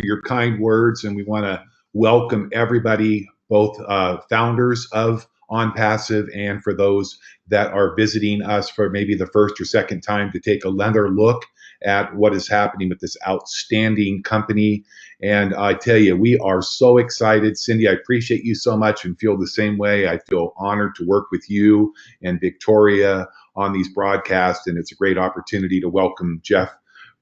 for your kind words, and we want to welcome everybody, both founders of ONPASSIVE and for those that are visiting us for maybe the first or second time to take another look at what is happening with this outstanding company. And I tell you, we are so excited. Cindy, I appreciate you so much and feel the same way. I feel honored to work with you and Victoria on these broadcasts, and it's a great opportunity to welcome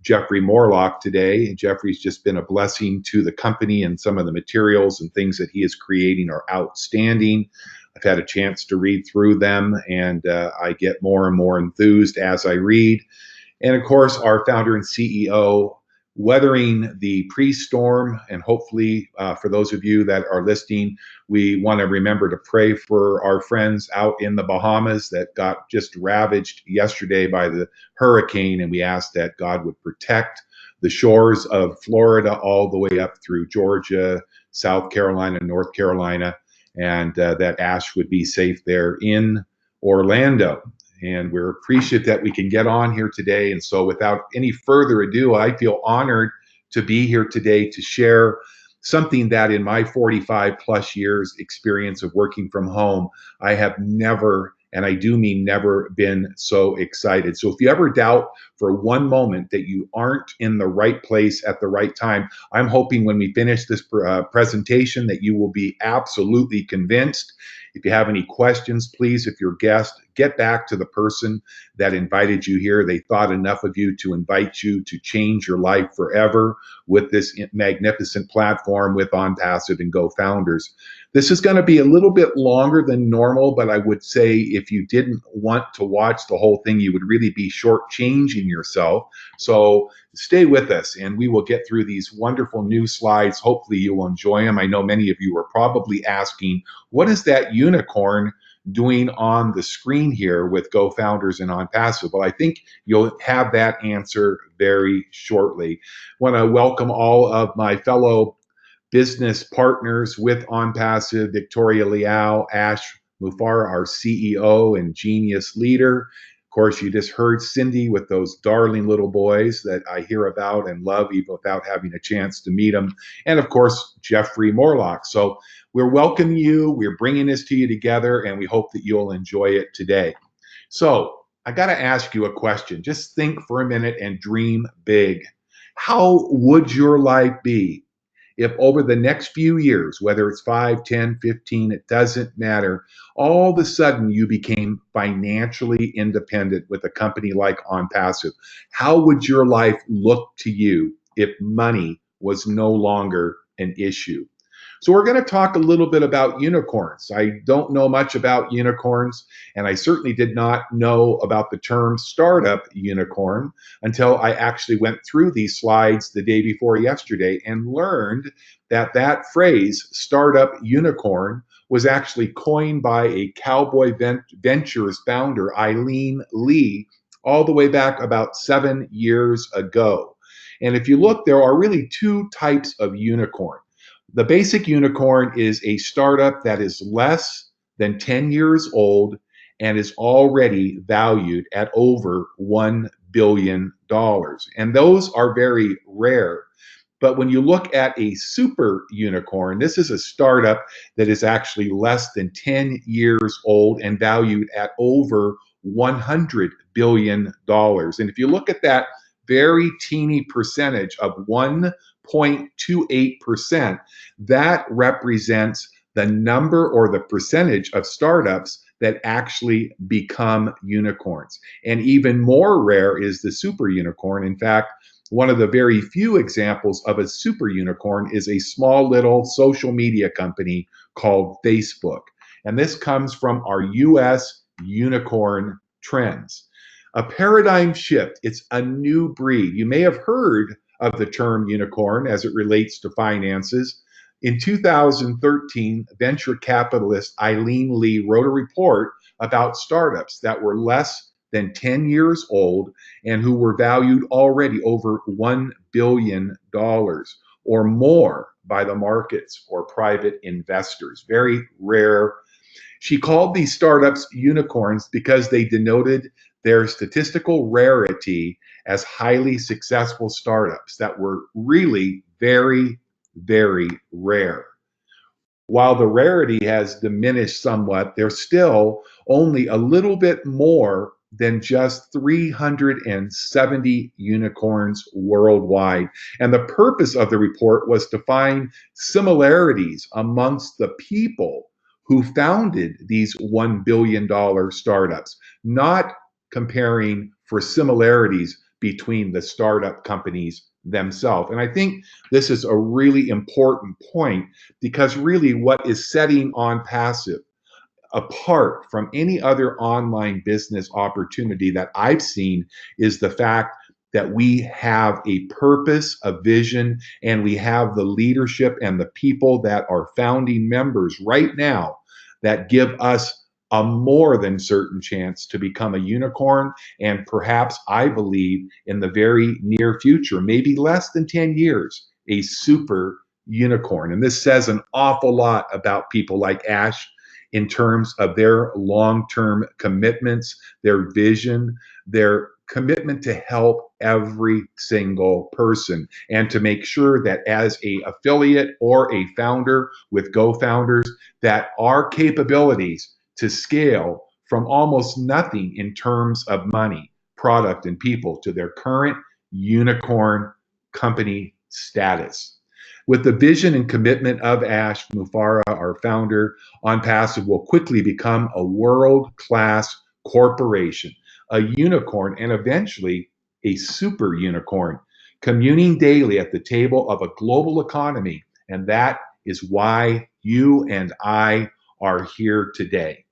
Jeffrey Morlock today. Jeffrey's just been a blessing to the company, and some of the materials and things that he is creating are outstanding. I've had a chance to read through them, and I get more and more enthused as I read. And of course, our founder and CEO, weathering the pre-storm, and hopefully for those of you that are listening, we want to remember to pray for our friends out in the Bahamas that got just ravaged yesterday by the hurricane, and we ask that God would protect the shores of Florida all the way up through Georgia, South Carolina, North Carolina, and that Ash would be safe there in Orlando. And we're appreciative that we can get on here today. And so without any further ado, I feel honored to be here today to share something that in my 45 plus years experience of working from home, I have never, and I do mean never, been so excited. So if you ever doubt for one moment that you aren't in the right place at the right time, I'm hoping when we finish this presentation that you will be absolutely convinced. If you have any questions, please, if you're a guest, get back to the person that invited you here. They thought enough of you to invite you to change your life forever with this magnificent platform with ONPASSIVE and GoFounders. This is going to be a little bit longer than normal, but I would say if you didn't want to watch the whole thing, you would really be shortchanging yourself. So stay with us, and we will get through these wonderful new slides. Hopefully you'll enjoy them. I know many of you are probably asking, what is that unicorn doing on the screen here with GoFounders and ONPASSIVE? Well, I think you'll have that answer very shortly. I want to welcome all of my fellow business partners with ONPASSIVE, Victoria Liao, Ash Mufareh, our CEO and genius leader. Of course, you just heard Cindy with those darling little boys that I hear about and love even without having a chance to meet them. And of course, Jeffrey Morlock. So we're welcoming you. We're bringing this to you together, and we hope that you'll enjoy it today. So I got to ask you a question. Just think for a minute and dream big. How would your life be if over the next few years, whether it's 5, 10, 15, it doesn't matter, all of a sudden you became financially independent with a company like ONPASSIVE? How would your life look to you if money was no longer an issue? So we're going to talk a little bit about unicorns. I don't know much about unicorns, and I certainly did not know about the term startup unicorn until I actually went through these slides the day before yesterday and learned that that phrase, startup unicorn, was actually coined by a Cowboy Ventures founder, Eileen Lee, all the way back about 7 years ago. And if you look, there are really two types of unicorn. The basic unicorn is a startup that is less than 10 years old and is already valued at over $1 billion. And those are very rare. But when you look at a super unicorn, this is a startup that is actually less than 10 years old and valued at over $100 billion. And if you look at that very teeny percentage of 1.28%, that represents the number or the percentage of startups that actually become unicorns. And even more rare is the super unicorn. In fact, one of the very few examples of a super unicorn is a small little social media company called Facebook. And this comes from our US unicorn trends. A paradigm shift. It's a new breed. You may have heard of the term unicorn as it relates to finances. In 2013, venture capitalist Eileen Lee wrote a report about startups that were less than 10 years old and who were valued already over $1 billion or more by the markets or private investors. Very rare. She called these startups unicorns because they denoted their statistical rarity as highly successful startups that were really very, very rare. While the rarity has diminished somewhat, there's still only a little bit more than just 370 unicorns worldwide. And the purpose of the report was to find similarities amongst the people who founded these $1 billion startups, not comparing for similarities between the startup companies themselves. And I think this is a really important point, because really what is setting OnPassive apart from any other online business opportunity that I've seen is the fact that we have a purpose, a vision, and we have the leadership and the people that are founding members right now that give us a more than certain chance to become a unicorn. And perhaps, I believe, in the very near future, maybe less than 10 years, a super unicorn. And this says an awful lot about people like Ash in terms of their long-term commitments, their vision, their commitment to help every single person, and to make sure that as a affiliate or a founder with GoFounders, that our capabilities to scale from almost nothing in terms of money, product, and people to their current unicorn company status. With the vision and commitment of Ash Mufareh, our founder, OnPassive will quickly become a world-class corporation, a unicorn, and eventually a super unicorn, communing daily at the table of a global economy. And that is why you and I are here today.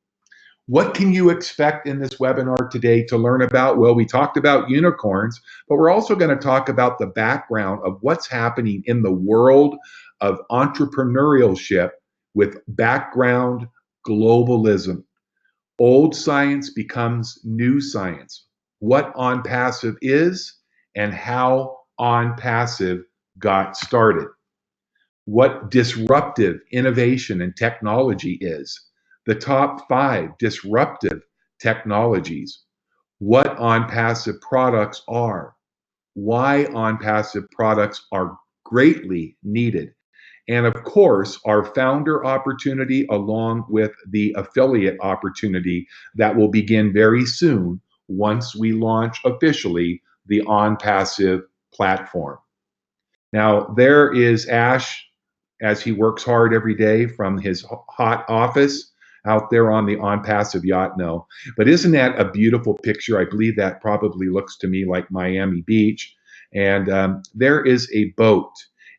What can you expect in this webinar today to learn about? Well, we talked about unicorns, but we're also going to talk about the background of what's happening in the world of entrepreneurship with background globalism. Old science becomes new science. What OnPassive is and how OnPassive got started. What disruptive innovation and technology is. The top 5 disruptive technologies. What OnPassive products are. Why OnPassive products are greatly needed. And of course, our founder opportunity along with the affiliate opportunity that will begin very soon once we launch officially the OnPassive platform. Now, there is Ash as he works hard every day from his hot office out there on the OnPassive yacht. No, but isn't that a beautiful picture? I believe that probably looks to me like Miami Beach. And there is a boat.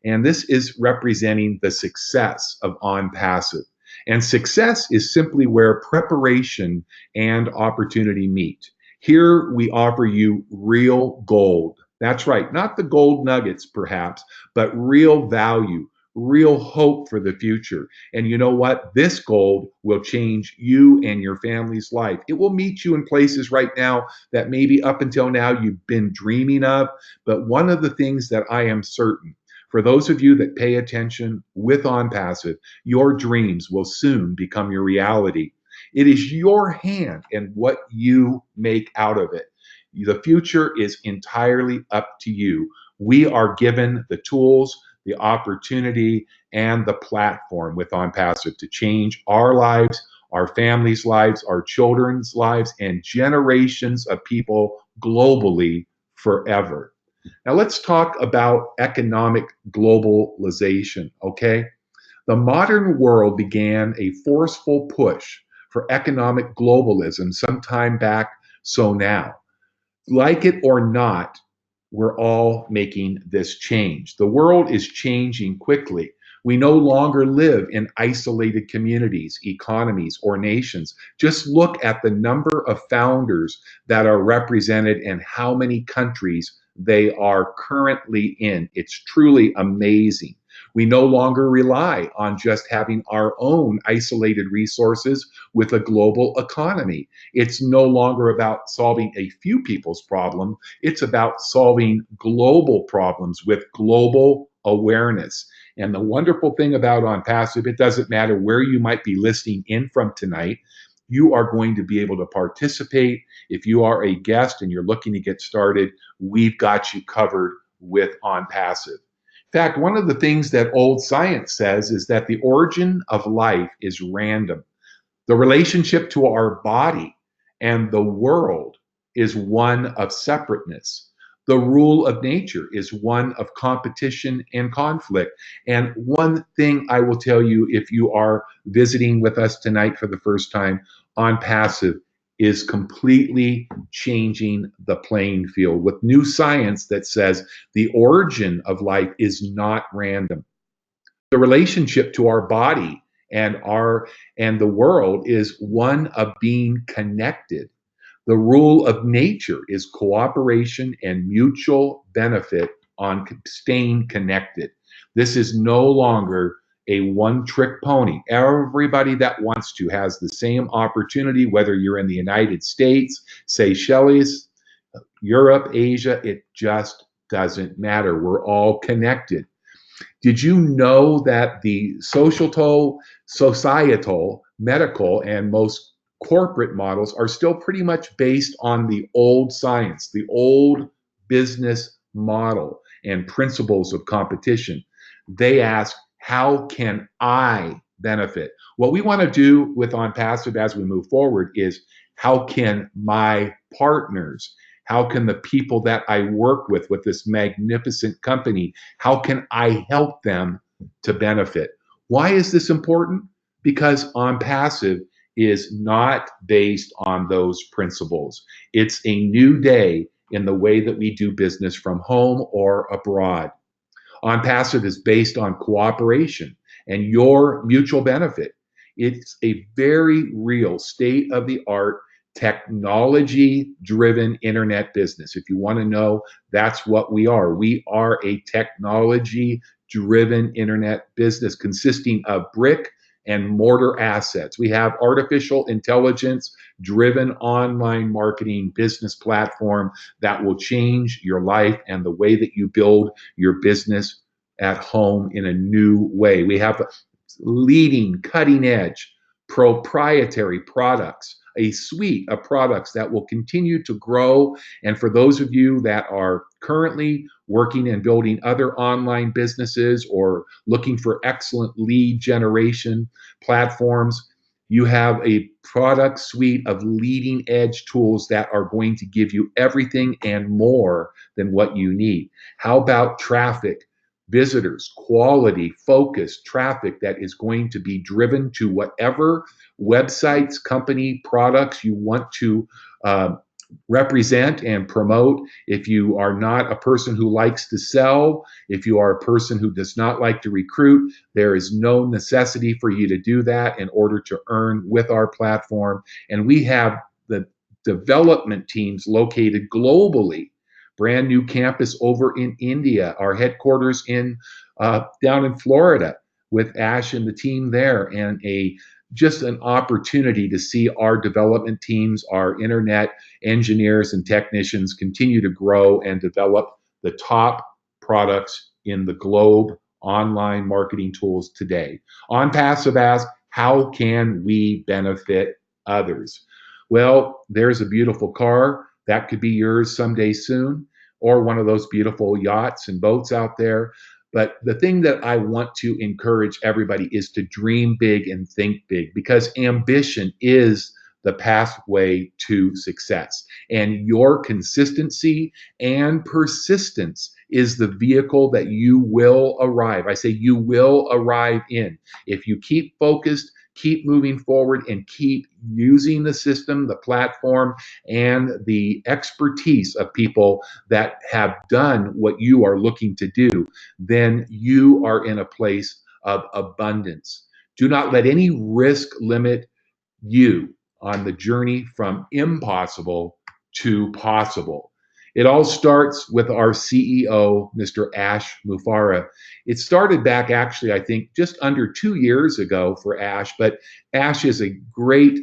And this is representing the success of OnPassive. And success is simply where preparation and opportunity meet. Here we offer you real gold. That's right, not the gold nuggets perhaps, but real value, real hope for the future. And you know what? This gold will change you and your family's life. It will meet you in places right now that maybe up until now you've been dreaming of. But one of the things that I am certain, for those of you that pay attention with OnPassive, your dreams will soon become your reality. It is your hand and what you make out of it. The future is entirely up to you. We are given the tools, the opportunity, and the platform with OnPassive to change our lives, our families' lives, our children's lives, and generations of people globally forever. Now let's talk about economic globalization, okay? The modern world began a forceful push for economic globalism sometime back, so now. Like it or not, we're all making this change. The world is changing quickly. We no longer live in isolated communities, economies, or nations. Just look at the number of founders that are represented and how many countries they are currently in. It's truly amazing. We no longer rely on just having our own isolated resources with a global economy. It's no longer about solving a few people's problem. It's about solving global problems with global awareness. And the wonderful thing about OnPassive, it doesn't matter where you might be listening in from tonight. you are going to be able to participate. If you are a guest and you're looking to get started, we've got you covered with OnPassive. In fact, one of the things that old science says is that the origin of life is random. The relationship to our body and the world is one of separateness. The rule of nature is one of competition and conflict. And one thing I will tell you, if you are visiting with us tonight for the first time, OnPassive is completely changing the playing field with new science that says the origin of life is not random. The relationship to our body and the world is one of being connected. The rule of nature is cooperation and mutual benefit on staying connected. This is no longer a one-trick pony. Everybody that wants to has the same opportunity, whether you're in the United States, Seychelles, Europe, Asia, it just doesn't matter. We're all connected. Did you know that the societal, medical, and most corporate models are still pretty much based on the old science, the old business model and principles of competition? They ask, how can I benefit? What we want to do with OnPassive as we move forward is, how can my partners, how can the people that I work with this magnificent company, how can I help them to benefit? Why is this important? Because OnPassive is not based on those principles. It's a new day in the way that we do business from home or abroad. OnPassive is based on cooperation and your mutual benefit. It's a very real state of the art technology driven internet business. If you want to know, that's what we are. We are a technology driven internet business consisting of brick and mortar assets. We have artificial intelligence driven online marketing business platform that will change your life and the way that you build your business at home in a new way. We have leading, cutting edge, proprietary products, a suite of products that will continue to grow. And for those of you that are currently working and building other online businesses or looking for excellent lead generation platforms, you have a product suite of leading edge tools that are going to give you everything and more than what you need. How about traffic? Visitors, quality, focused traffic that is going to be driven to whatever websites, company, products you want to represent and promote. If you are not a person who likes to sell, if you are a person who does not like to recruit, there is no necessity for you to do that in order to earn with our platform. And we have the development teams located globally. Brand new campus over in India, our headquarters in down in Florida with Ash and the team there, and just an opportunity to see our development teams, our internet engineers and technicians continue to grow and develop the top products in the globe online marketing tools today. OnPassive asks, how can we benefit others? Well, there's a beautiful car. That could be yours someday soon, or one of those beautiful yachts and boats out there. But the thing that I want to encourage everybody is to dream big and think big, because ambition is the pathway to success. And your consistency and persistence is the vehicle that you will arrive. I say you will arrive in. If you keep focused, keep moving forward, and keep using the system, the platform, and the expertise of people that have done what you are looking to do, then you are in a place of abundance. Do not let any risk limit you on the journey from impossible to possible. It all starts with our CEO, Mr. Ash Mufareh. It started back, actually, I think, just under 2 years ago for Ash, but Ash is a great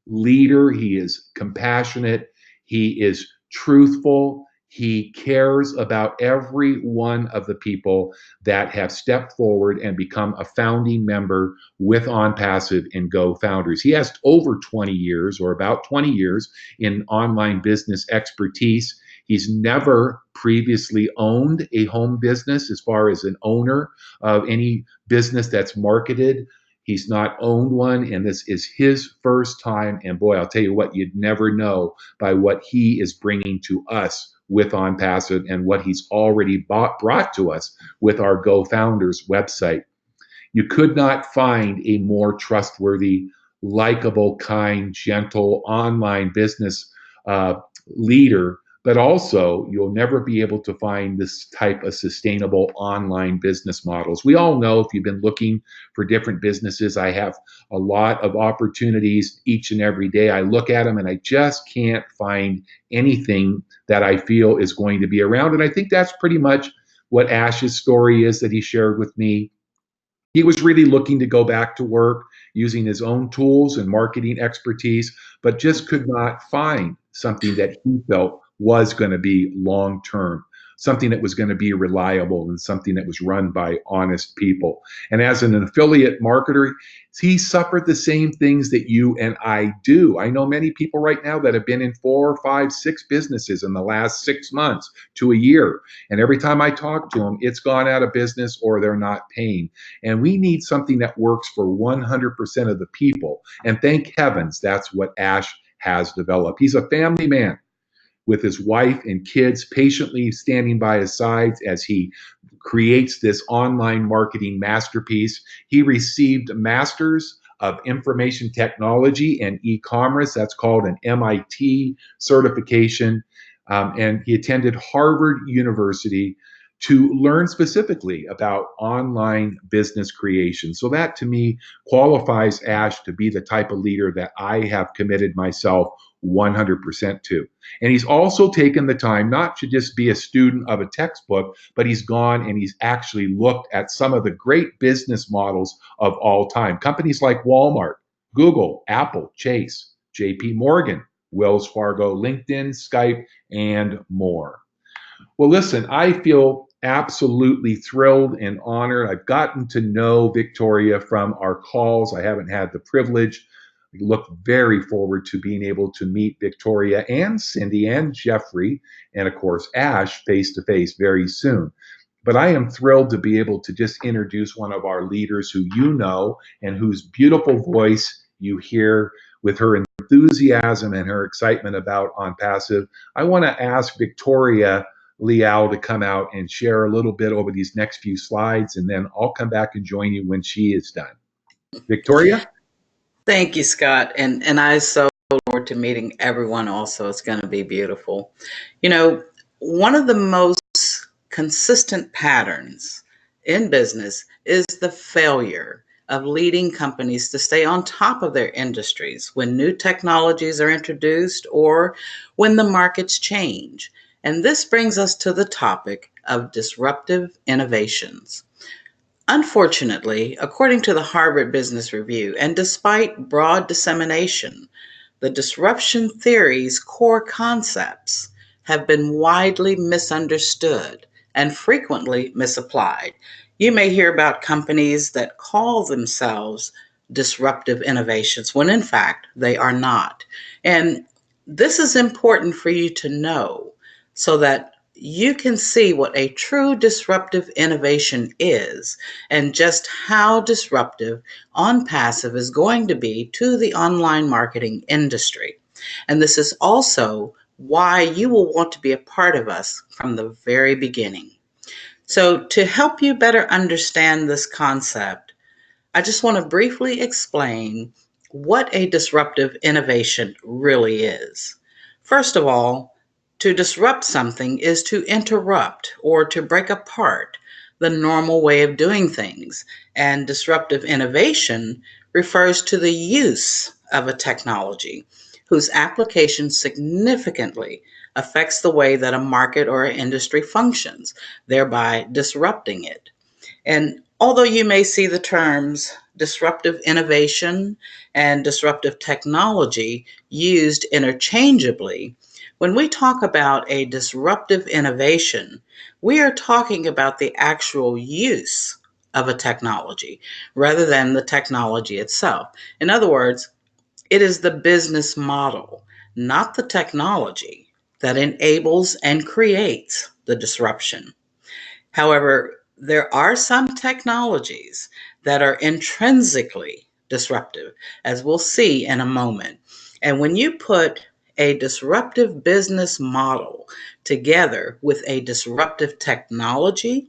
leader. He is compassionate. He is truthful. He cares about every one of the people that have stepped forward and become a founding member with OnPassive and GoFounders. He has over 20 years or about 20 years in online business expertise. He's never previously owned a home business as far as an owner of any business that's marketed. He's not owned one, and this is his first time. And boy, I'll tell you what, you'd never know by what he is bringing to us with OnPassive and what he's already brought to us with our GoFounders website. You could not find a more trustworthy, likable, kind, gentle online business leader, but also you'll never be able to find this type of sustainable online business models. We all know, if you've been looking for different businesses, I have a lot of opportunities each and every day. I look at them and I just can't find anything that I feel is going to be around. And I think that's pretty much what Ash's story is that he shared with me. He was really looking to go back to work using his own tools and marketing expertise, but just could not find something that he felt was going to be long term, something that was going to be reliable, and something that was run by honest people. And as an affiliate marketer, he suffered the same things that you and I do. I know many people right now that have been in 4, 5, 6 businesses in the last 6 months to a year. And every time I talk to them, it's gone out of business or they're not paying. And we need something that works for 100% of the people. And thank heavens that's what Ash has developed. He's a family man with his wife and kids patiently standing by his sides as he creates this online marketing masterpiece. He received Masters of Information Technology and E-commerce. That's called an MIT certification. And he attended Harvard University to learn specifically about online business creation. So that to me qualifies Ash to be the type of leader that I have committed myself 100% to. And he's also taken the time not to just be a student of a textbook, but he's gone and he's actually looked at some of the great business models of all time. Companies like Walmart, Google, Apple, Chase, JP Morgan, Wells Fargo, LinkedIn, Skype, and more. Well, listen, I feel absolutely thrilled and honored. I've gotten to know Victoria from our calls. I haven't had the privilege. I look very forward to being able to meet Victoria and Cindy and Jeffrey and, of course, Ash face to face very soon. But I am thrilled to be able to just introduce one of our leaders who you know and whose beautiful voice you hear with her enthusiasm and her excitement about OnPassive. I want to ask Victoria Liao to come out and share a little bit over these next few slides, and then I'll come back and join you when she is done. Victoria? Thank you, Scott. And I so look forward to meeting everyone also. It's going to be beautiful. You know, one of the most consistent patterns in business is the failure of leading companies to stay on top of their industries when new technologies are introduced or when the markets change. And this brings us to the topic of disruptive innovations. Unfortunately, according to the Harvard Business Review, and despite broad dissemination, the disruption theory's core concepts have been widely misunderstood and frequently misapplied. You may hear about companies that call themselves disruptive innovations when in fact they are not. And this is important for you to know so that you can see what a true disruptive innovation is and just how disruptive OnPassive is going to be to the online marketing industry. And this is also why you will want to be a part of us from the very beginning. So, to help you better understand this concept, I just want to briefly explain what a disruptive innovation really is. First of all, to disrupt something is to interrupt or to break apart the normal way of doing things. And disruptive innovation refers to the use of a technology whose application significantly affects the way that a market or an industry functions, thereby disrupting it. And although you may see the terms disruptive innovation and disruptive technology used interchangeably, When we talk about a disruptive innovation, we are talking about the actual use of a technology rather than the technology itself. In other words, it is the business model, not the technology, that enables and creates the disruption. However, there are some technologies that are intrinsically disruptive, as we'll see in a moment. And when you put a disruptive business model together with a disruptive technology,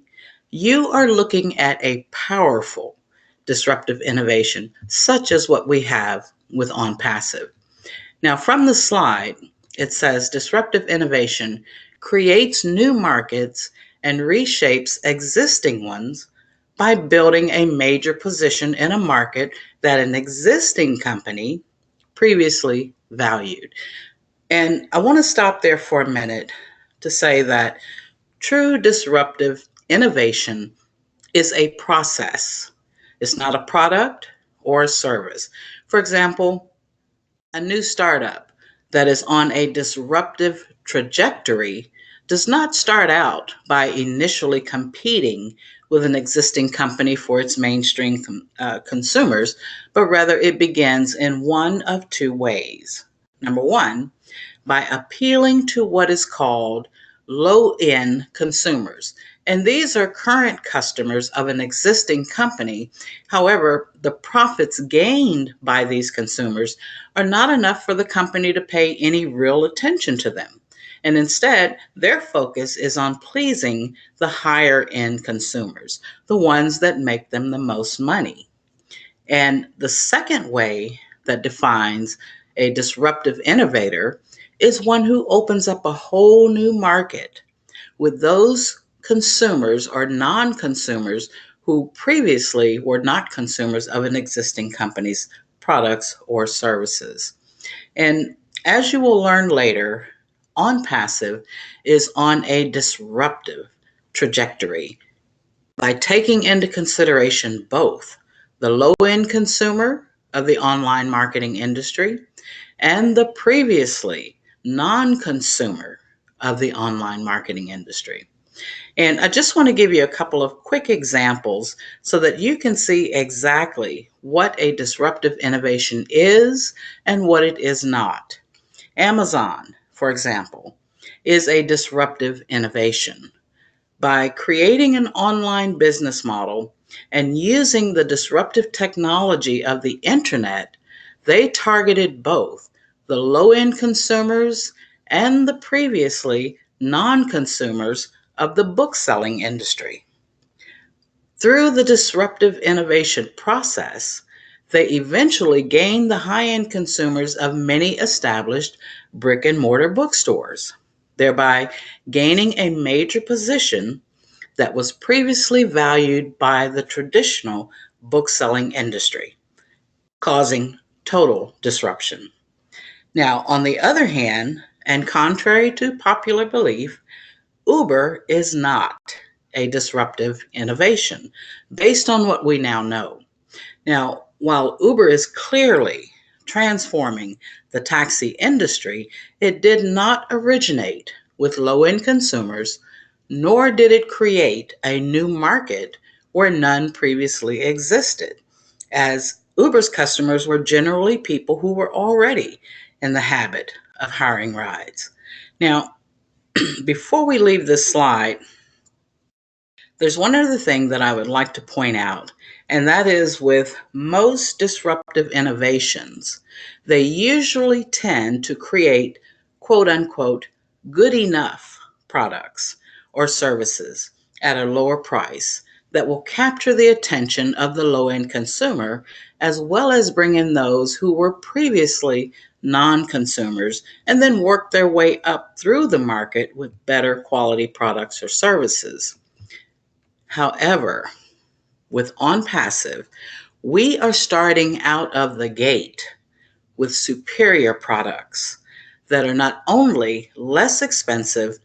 you are looking at a powerful disruptive innovation, such as what we have with OnPassive. Now, from the slide, it says disruptive innovation creates new markets and reshapes existing ones by building a major position in a market that an existing company previously valued. And I want to stop there for a minute to say that true disruptive innovation is a process, it's not a product or a service. For example, a new startup that is on a disruptive trajectory does not start out by initially competing with an existing company for its mainstream consumers, but rather it begins in one of two ways. Number one, by appealing to what is called low end consumers. And these are current customers of an existing company. However, the profits gained by these consumers are not enough for the company to pay any real attention to them. And instead, their focus is on pleasing the higher end consumers, the ones that make them the most money. And the second way that defines a disruptive innovator is one who opens up a whole new market with those consumers or non consumers who previously were not consumers of an existing company's products or services. And as you will learn later, OnPassive is on a disruptive trajectory by taking into consideration both the low end consumer of the online marketing industry and the previously non consumer of the online marketing industry. And I just want to give you a couple of quick examples so that you can see exactly what a disruptive innovation is and what it is not. Amazon, for example, is a disruptive innovation. By creating an online business model and using the disruptive technology of the internet, they targeted both the low end consumers and the previously non consumers of the book selling industry. Through the disruptive innovation process, they eventually gained the high end consumers of many established brick and mortar bookstores, thereby gaining a major position that was previously valued by the traditional book selling industry, causing total disruption. Now, on the other hand, and contrary to popular belief, Uber is not a disruptive innovation based on what we now know. Now, while Uber is clearly transforming the taxi industry, it did not originate with low end consumers, nor did it create a new market where none previously existed, as Uber's customers were generally people who were already in the habit of hiring rides. Now, before we leave this slide, there's one other thing that I would like to point out, and that is with most disruptive innovations, they usually tend to create quote unquote good enough products or services at a lower price that will capture the attention of the low end consumer, as well as bring in those who were previously non consumers and then work their way up through the market with better quality products or services. However, with OnPassive, we are starting out of the gate with superior products that are not only less expensive,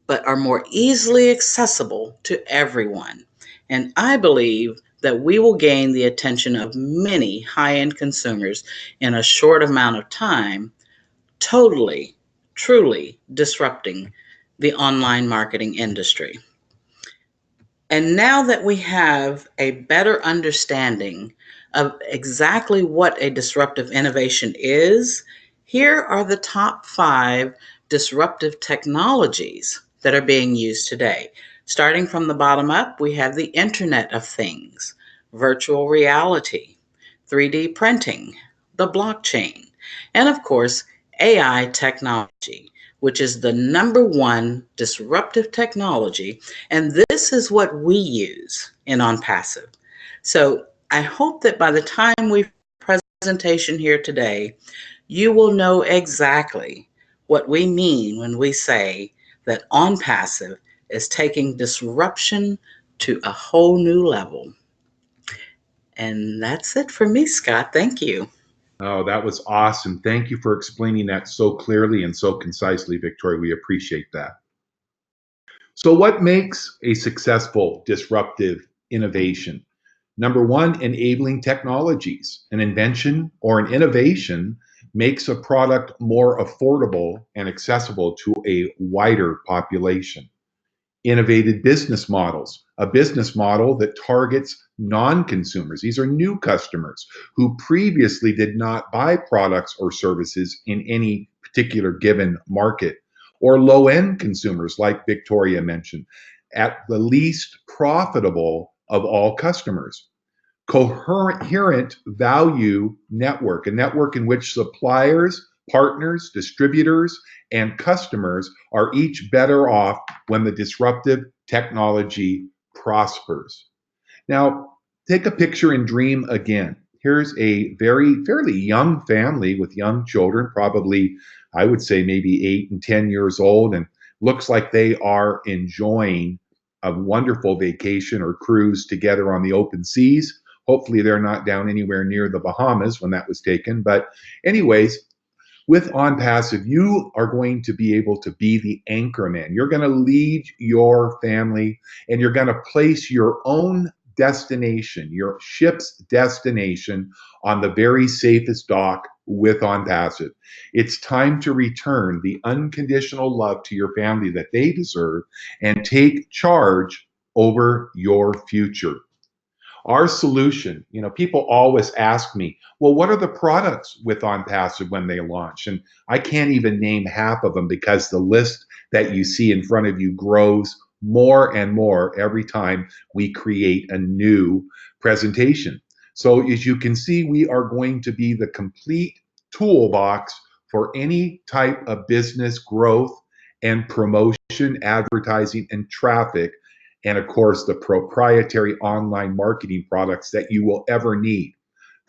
but are more easily accessible to everyone. And I believe that we will gain the attention of many high end consumers in a short amount of time, totally truly disrupting the online marketing industry. And now that we have a better understanding of exactly what a disruptive innovation is, here are the top 5 disruptive technologies that are being used today. Starting from the bottom up, we have the Internet of Things, virtual reality, 3D printing, the blockchain, and of course, AI technology, which is the number one disruptive technology. And this is what we use in OnPassive. So I hope that by the time we presentation here today, you will know exactly what we mean when we say that OnPassive is taking disruption to a whole new level. And that's it for me, Scott. Thank you. Oh, that was awesome. Thank you for explaining that so clearly and so concisely, Victoria. We appreciate that. So, what makes a successful disruptive innovation? Number one, enabling technologies. An invention or an innovation makes a product more affordable and accessible to a wider population. Innovative business models, a business model that targets non-consumers. These are new customers who previously did not buy products or services in any particular given market, or low-end consumers, like Victoria mentioned, at the least profitable of all customers. Coherent value network, a network in which suppliers, partners, distributors, and customers are each better off when the disruptive technology prospers. Now, take a picture and dream again. Here's a fairly young family with young children, probably, I would say, maybe 8 and 10 years old, and looks like they are enjoying a wonderful vacation or cruise together on the open seas. Hopefully, they're not down anywhere near the Bahamas when that was taken. But, anyways, with OnPassive, you are going to be able to be the anchor man. You're going to lead your family and you're going to place your own destination, your ship's destination, on the very safest dock with OnPassive. It's time to return the unconditional love to your family that they deserve and take charge over your future. Our solution, people always ask me, well, what are the products with OnPassive when they launch? And I can't even name half of them because the list that you see in front of you grows more and more every time we create a new presentation. So as you can see, we are going to be the complete toolbox for any type of business growth and promotion, advertising, and traffic, and of course, the proprietary online marketing products that you will ever need.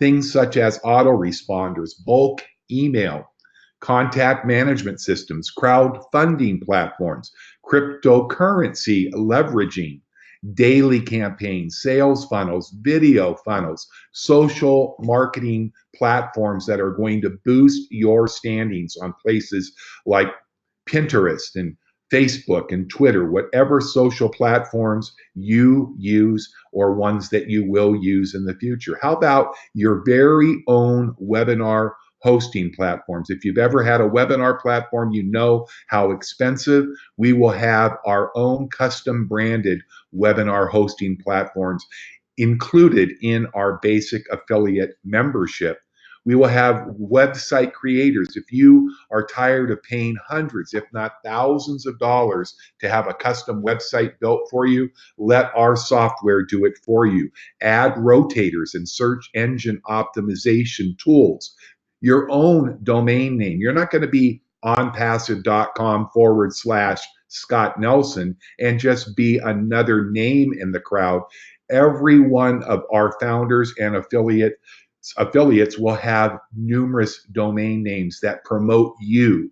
Things such as autoresponders, bulk email, contact management systems, crowdfunding platforms, cryptocurrency leveraging, daily campaigns, sales funnels, video funnels, social marketing platforms that are going to boost your standings on places like Pinterest and Facebook and Twitter, whatever social platforms you use or ones that you will use in the future. How about your very own webinar hosting platforms? If you've ever had a webinar platform, you know how expensive. We will have our own custom branded webinar hosting platforms included in our basic affiliate membership. We will have website creators. If you are tired of paying hundreds, if not thousands of dollars to have a custom website built for you, let our software do it for you. Ad rotators and search engine optimization tools. Your own domain name. You're not going to be onpassive.com/Scott Nelson and just be another name in the crowd. Every one of our founders and affiliates will have numerous domain names that promote you,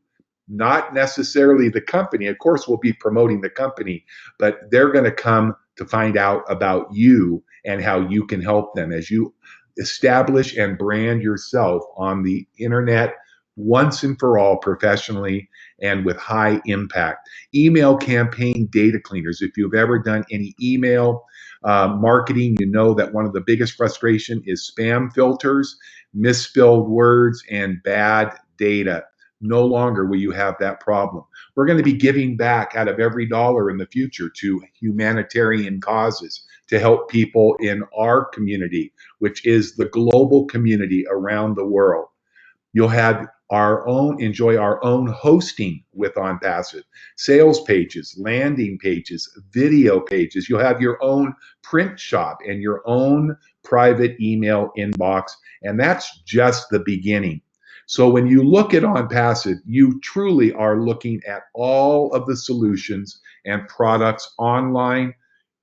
not necessarily the company. Of course, we'll be promoting the company, but they're going to come to find out about you and how you can help them as you establish and brand yourself on the internet once and for all, professionally and with high impact. Email campaign data cleaners. If you've ever done any email marketing, you know that one of the biggest frustration is spam filters, misspelled words, and bad data. No longer will you have that problem. We're going to be giving back out of every dollar in the future to humanitarian causes to help people in our community, which is the global community around the world. You'll have enjoy our own hosting with OnPassive, sales pages, landing pages, video pages. You'll have your own print shop and your own private email inbox. And that's just the beginning. So when you look at OnPassive, you truly are looking at all of the solutions and products online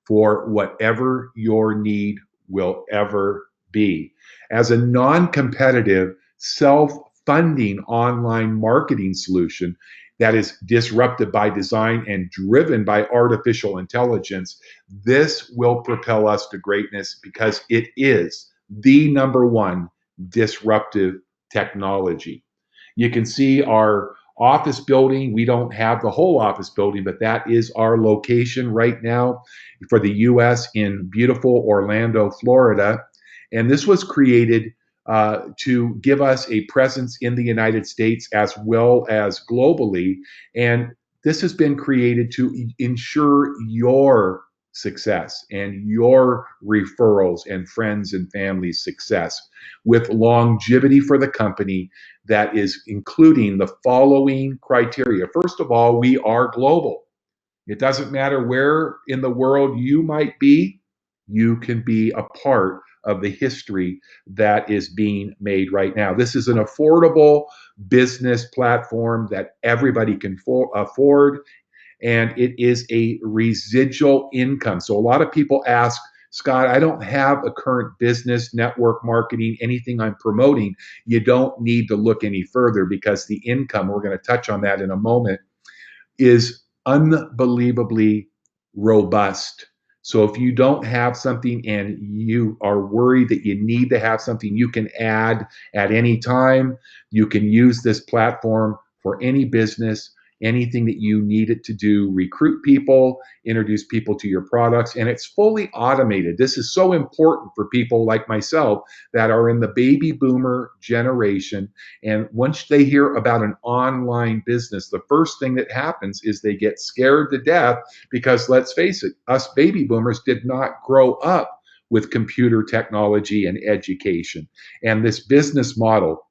for whatever your need will ever be. As a non-competitive, self-funding online marketing solution that is disrupted by design and driven by artificial intelligence, this will propel us to greatness because it is the number one disruptive technology. You can see our office building. We don't have the whole office building, but that is our location right now for the US in beautiful Orlando, Florida. And this was created to give us a presence in the United States as well as globally. And this has been created to ensure your success and your referrals and friends and family's success with longevity for the company that is including the following criteria. First of all, we are global. It doesn't matter where in the world you might be, you can be a part of the history that is being made right now. This is an affordable business platform that everybody can afford, and it is a residual income. So a lot of people ask, Scott, I don't have a current business, network marketing, anything I'm promoting. You don't need to look any further because the income, we're going to touch on that in a moment, is unbelievably robust. So if you don't have something and you are worried that you need to have something, you can add at any time. You can use this platform for any business, anything that you need it to do, recruit people, introduce people to your products, and it's fully automated. This is so important for people like myself that are in the baby boomer generation. And once they hear about an online business, the first thing that happens is they get scared to death because let's face it, us baby boomers did not grow up with computer technology and education. And this business model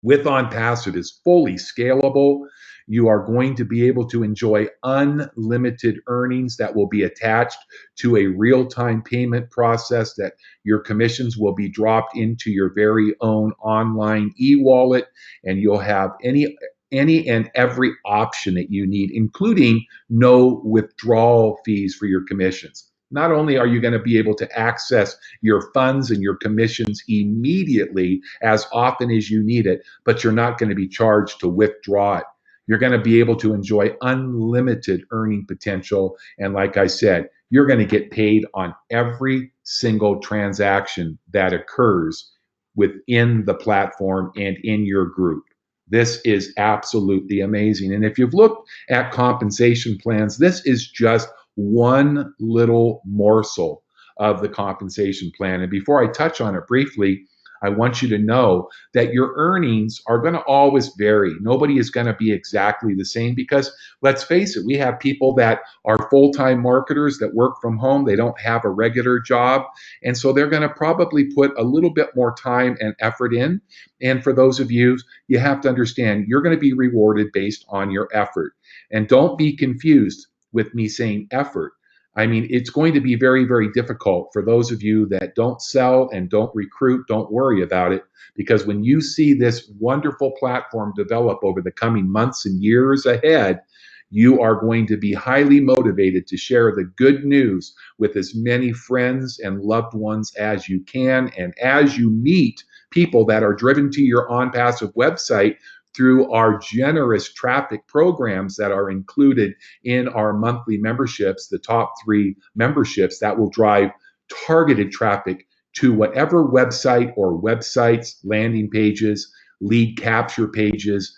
with OnPassive is fully scalable. You are going to be able to enjoy unlimited earnings that will be attached to a real-time payment process that your commissions will be dropped into your very own online e-wallet, and you'll have any and every option that you need, including no withdrawal fees for your commissions. Not only are you going to be able to access your funds and your commissions immediately as often as you need it, but you're not going to be charged to withdraw it. You're going to be able to enjoy unlimited earning potential. And like I said, you're going to get paid on every single transaction that occurs within the platform and in your group. This is absolutely amazing. And if you've looked at compensation plans, this is just one little morsel of the compensation plan. And before I touch on it briefly, I want you to know that your earnings are going to always vary. Nobody is going to be exactly the same because let's face it, we have people that are full-time marketers that work from home. They don't have a regular job. And so they're going to probably put a little bit more time and effort in. And for those of you, you have to understand you're going to be rewarded based on your effort. And don't be confused with me saying effort. I mean, it's going to be very, very difficult for those of you that don't sell and don't recruit. Don't worry about it, because when you see this wonderful platform develop over the coming months and years ahead, you are going to be highly motivated to share the good news with as many friends and loved ones as you can. And as you meet people that are driven to your OnPassive website through our generous traffic programs that are included in our monthly memberships, the top 3 memberships that will drive targeted traffic to whatever website or websites, landing pages, lead capture pages,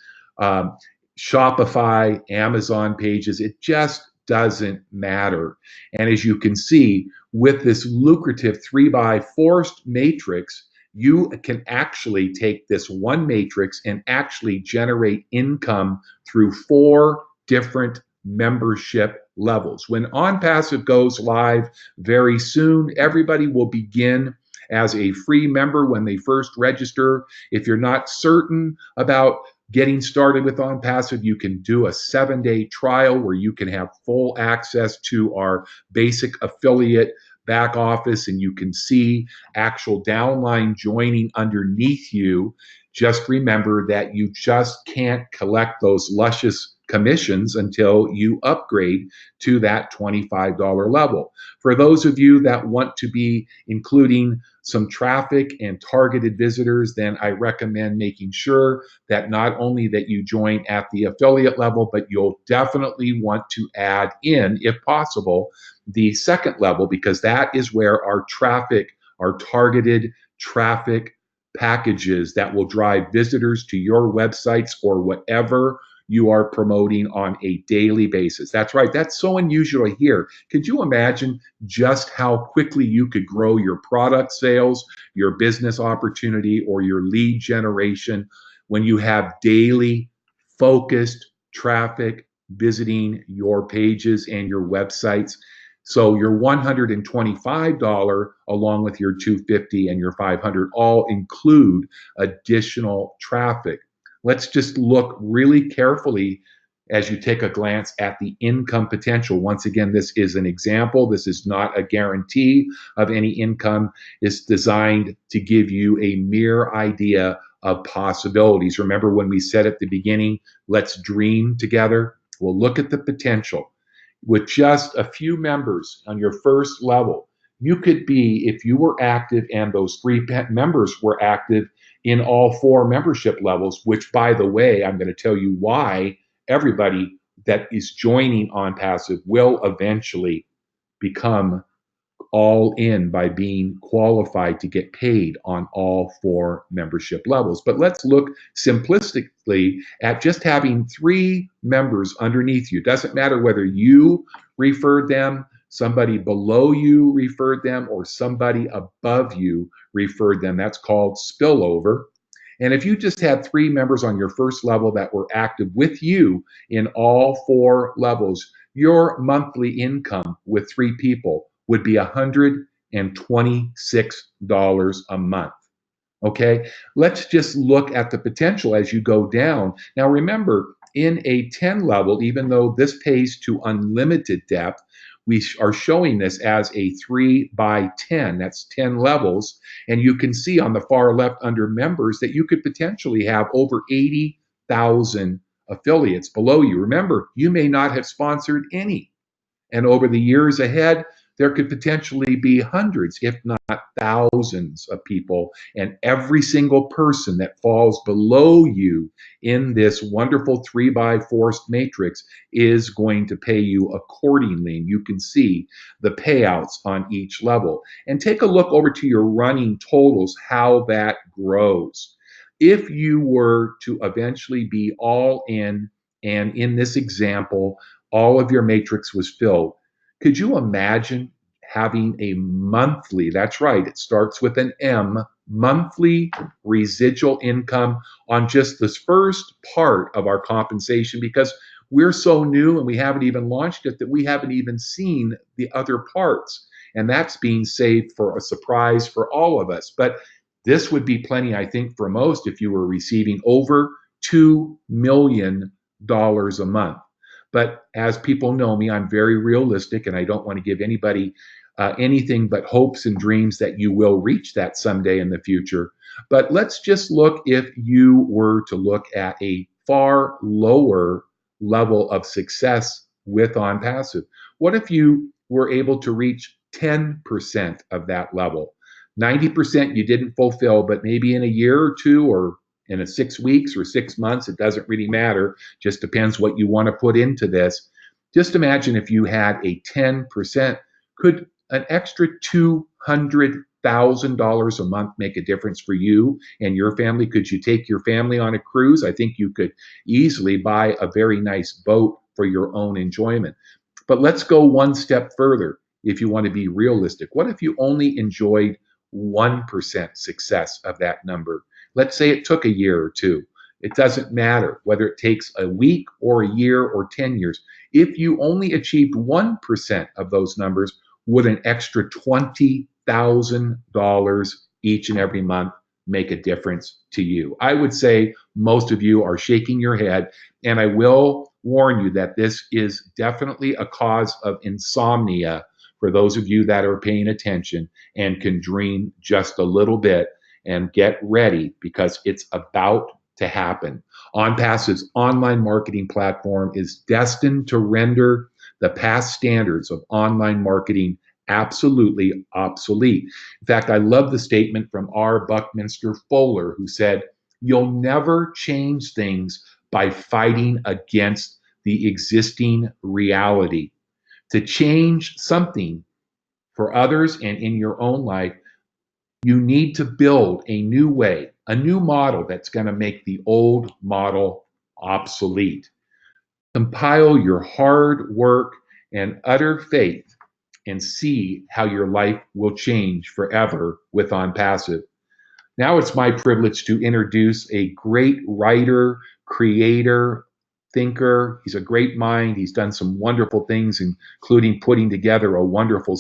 Shopify, Amazon pages. It just doesn't matter. And as you can see, with this lucrative 3x forced matrix, you can actually take this one matrix and actually generate income through 4 different membership levels. When OnPassive goes live very soon, everybody will begin as a free member when they first register. If you're not certain about getting started with OnPassive, you can do a 7-day trial where you can have full access to our basic affiliate back office, and you can see actual downline joining underneath you. Just remember that you just can't collect those luscious commissions until you upgrade to that $25 level. For those of you that want to be including some traffic and targeted visitors, then I recommend making sure that not only that you join at the affiliate level, but you'll definitely want to add in, if possible, the second level, because that is where our traffic, our targeted traffic packages that will drive visitors to your websites or whatever you are promoting on a daily basis. That's right. That's so unusual here. Could you imagine just how quickly you could grow your product sales, your business opportunity, or your lead generation when you have daily focused traffic visiting your pages and your websites? So your $125 along with your $250 and your $500 all include additional traffic. Let's just look really carefully as you take a glance at the income potential. Once again, this is an example. This is not a guarantee of any income. It's designed to give you a mere idea of possibilities. Remember when we said at the beginning, let's dream together? Well, look at the potential. With just a few members on your first level, you could be, if you were active and those 3 members were active in all 4 membership levels, which, by the way, I'm going to tell you why everybody that is joining OnPassive will eventually become all in by being qualified to get paid on all 4 membership levels. But let's look simplistically at just having 3 members underneath you. Doesn't matter whether you referred them, somebody below you referred them, or somebody above you referred them. That's called spillover. And if you just had 3 members on your first level that were active with you in all 4 levels, your monthly income with 3 people would be $126 a month. Okay, let's just look at the potential as you go down. Now remember, in a 10 level, even though this pays to unlimited depth, we are showing this as a 3 by 10. That's 10 levels. And you can see on the far left under members that you could potentially have over 80,000 affiliates below you. Remember, you may not have sponsored any. And over the years ahead, there could potentially be hundreds, if not thousands of people. And every single person that falls below you in this wonderful 3 by 4 matrix is going to pay you accordingly. And you can see the payouts on each level. And take a look over to your running totals, how that grows. If you were to eventually be all in, and in this example, all of your matrix was filled, could you imagine having a monthly, that's right, it starts with an M, monthly residual income on just this first part of our compensation? Because we're so new and we haven't even launched it that we haven't even seen the other parts. And that's being saved for a surprise for all of us. But this would be plenty, I think, for most if you were receiving over $2 million a month. But as people know me, I'm very realistic, and I don't want to give anybody anything but hopes and dreams that you will reach that someday in the future. But let's just look, if you were to look at a far lower level of success with OnPassive. What if you were able to reach 10% of that level? 90% you didn't fulfill, but maybe in a year or two, or in a 6 weeks or 6 months, it doesn't really matter. Just depends what you want to put into this. Just imagine if you had a 10%. Could an extra $200,000 a month make a difference for you and your family? Could you take your family on a cruise? I think you could easily buy a very nice boat for your own enjoyment. But let's go one step further if you want to be realistic. What if you only enjoyed 1% success of that number. Let's say it took a year or two. It doesn't matter whether it takes a week or a year or 10 years. If you only achieved 1% of those numbers, would an extra $20,000 each and every month make a difference to you? I would say most of you are shaking your head, and I will warn you that this is definitely a cause of insomnia for those of you that are paying attention and can dream just a little bit, and get ready because it's about to happen. OnPassive's online marketing platform is destined to render the past standards of online marketing absolutely obsolete. In fact, I love the statement from R. Buckminster Fuller, who said, "You'll never change things by fighting against the existing reality. To change something for others and in your own life, you need to build a new way, a new model that's going to make the old model obsolete. Compile your hard work and utter faith and see how your life will change forever with OnPassive." Now it's my privilege to introduce a great writer, creator, thinker. He's a great mind. He's done some wonderful things, including putting together a wonderful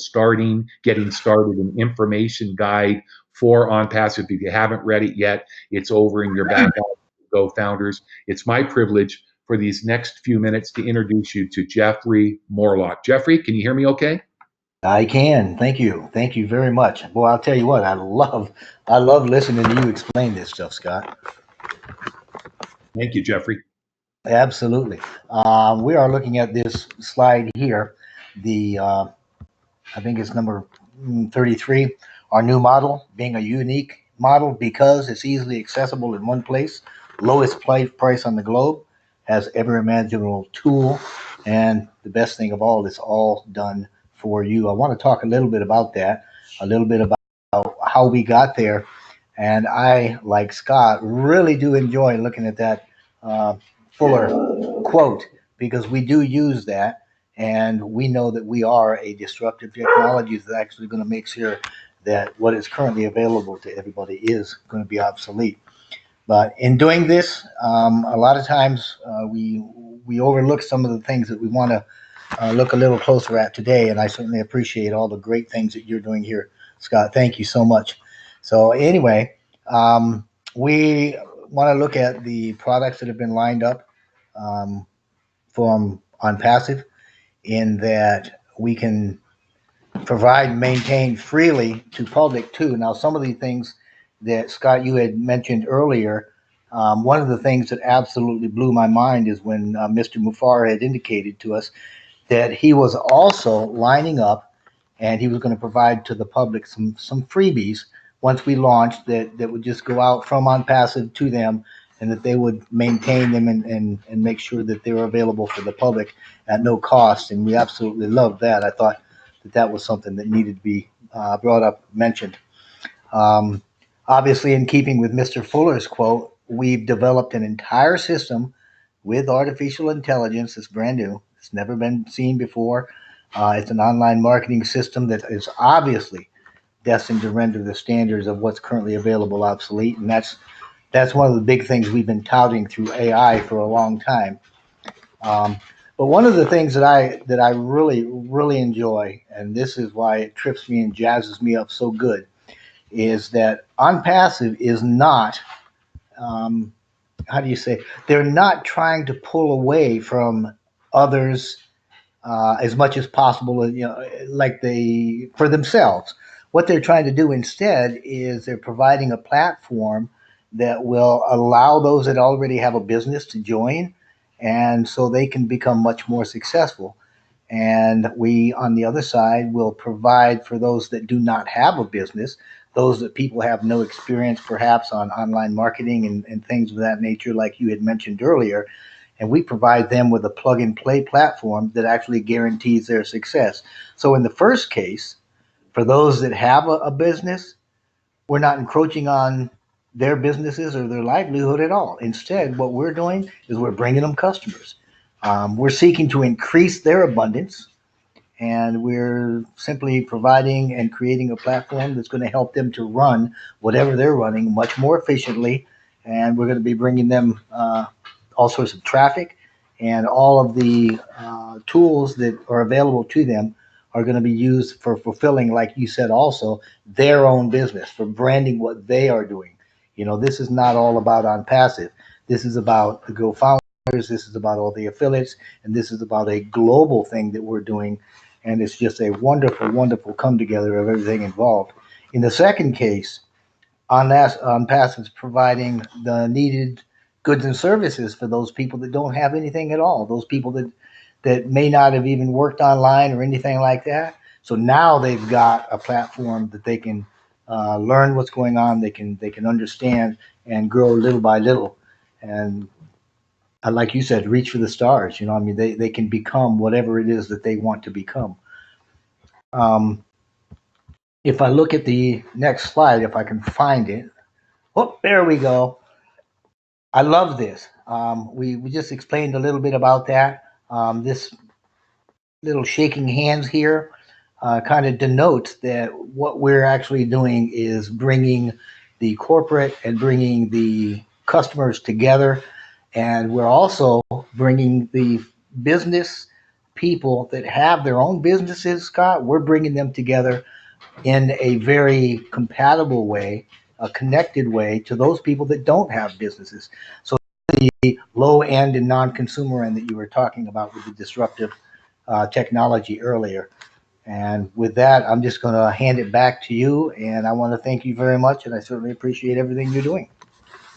getting started an information guide for OnPassive. If you haven't read it yet, it's over in your back office. Go Founders. It's my privilege for these next few minutes to introduce you to Jeffrey Morlock. Jeffrey, can you hear me okay? I can. Thank you. Thank you very much. Boy, I'll tell you what, I love listening to you explain this stuff, Scott. Thank you, Jeffrey. Absolutely. We are looking at this slide here. The I think it's number 33. Our new model being a unique model because it's easily accessible in one place, lowest price on the globe, has every imaginable tool, and the best thing of all, it's all done for you. I want to talk a little bit about that, a little bit about how we got there. And I, like Scott, really do enjoy looking at that uh, Fuller quote because we do use that, and we know that we are a disruptive technology that's actually going to make sure that what is currently available to everybody is going to be obsolete. But in doing this, a lot of times we overlook some of the things that we want to look a little closer at today. And I certainly appreciate all the great things that you're doing here, Scott. Thank you so much. So anyway, we want to look at the products that have been lined up um, from OnPassive, in that we can provide and maintain freely to public too. Now, some of the things that Scott you had mentioned earlier, one of the things that absolutely blew my mind is when Mr. Mufar had indicated to us that he was also lining up and he was going to provide to the public some freebies once we launched that would just go out from OnPassive to them, and that they would maintain them and make sure that they were available for the public at no cost. And we absolutely loved that. I thought that was something that needed to be brought up, mentioned. Um, Obviously, in keeping with Mr. Fuller's quote, we've developed an entire system with artificial intelligence that's brand new. It's never been seen before. It's an online marketing system that is obviously destined to render the standards of what's currently available obsolete, and that's one of the big things we've been touting through AI for a long time. Um, but one of the things that I really enjoy, and this is why it trips me and jazzes me up so good, is that OnPassive is not, um, how do you say, they're not trying to pull away from others as much as possible, like they for themselves. What they're trying to do instead is they're providing a platform that will allow those that already have a business to join, and so they can become much more successful. And we, on the other side, will provide for those that do not have a business, those that people have no experience perhaps on online marketing and things of that nature, like you had mentioned earlier. And we provide them with a plug and play platform that actually guarantees their success. So, in the first case, for those that have a business, we're not encroaching on their businesses or their livelihood at all. Instead, what we're doing is we're bringing them customers. We're seeking to increase their abundance, and we're simply providing and creating a platform that's going to help them to run whatever they're running much more efficiently. And we're going to be bringing them all sorts of traffic, and all of the tools that are available to them are going to be used for fulfilling, like you said, also their own business, for branding what they are doing. You know, this is not all about On Passive. This is about the GoFounders. This is about all the affiliates, and this is about a global thing that we're doing. And it's just a wonderful, wonderful come together of everything involved. In the second case, On Passive is providing the needed goods and services for those people that don't have anything at all. Those people that may not have even worked online or anything like that. So now they've got a platform that they can learn what's going on. They can understand and grow little by little. And like you said, reach for the stars. You know, I mean, they can become whatever it is that they want to become. Um, if I look at the next slide, if I can find it, oh, there we go. I love this. We just explained a little bit about that. This little shaking hands here kind of denotes that what we're actually doing is bringing the corporate and bringing the customers together. And we're also bringing the business people that have their own businesses, Scott, we're bringing them together in a very compatible way, a connected way to those people that don't have businesses. So the low end and non-consumer end that you were talking about with the disruptive technology earlier. And with that, I'm just going to hand it back to you. And I want to thank you very much. And I certainly appreciate everything you're doing.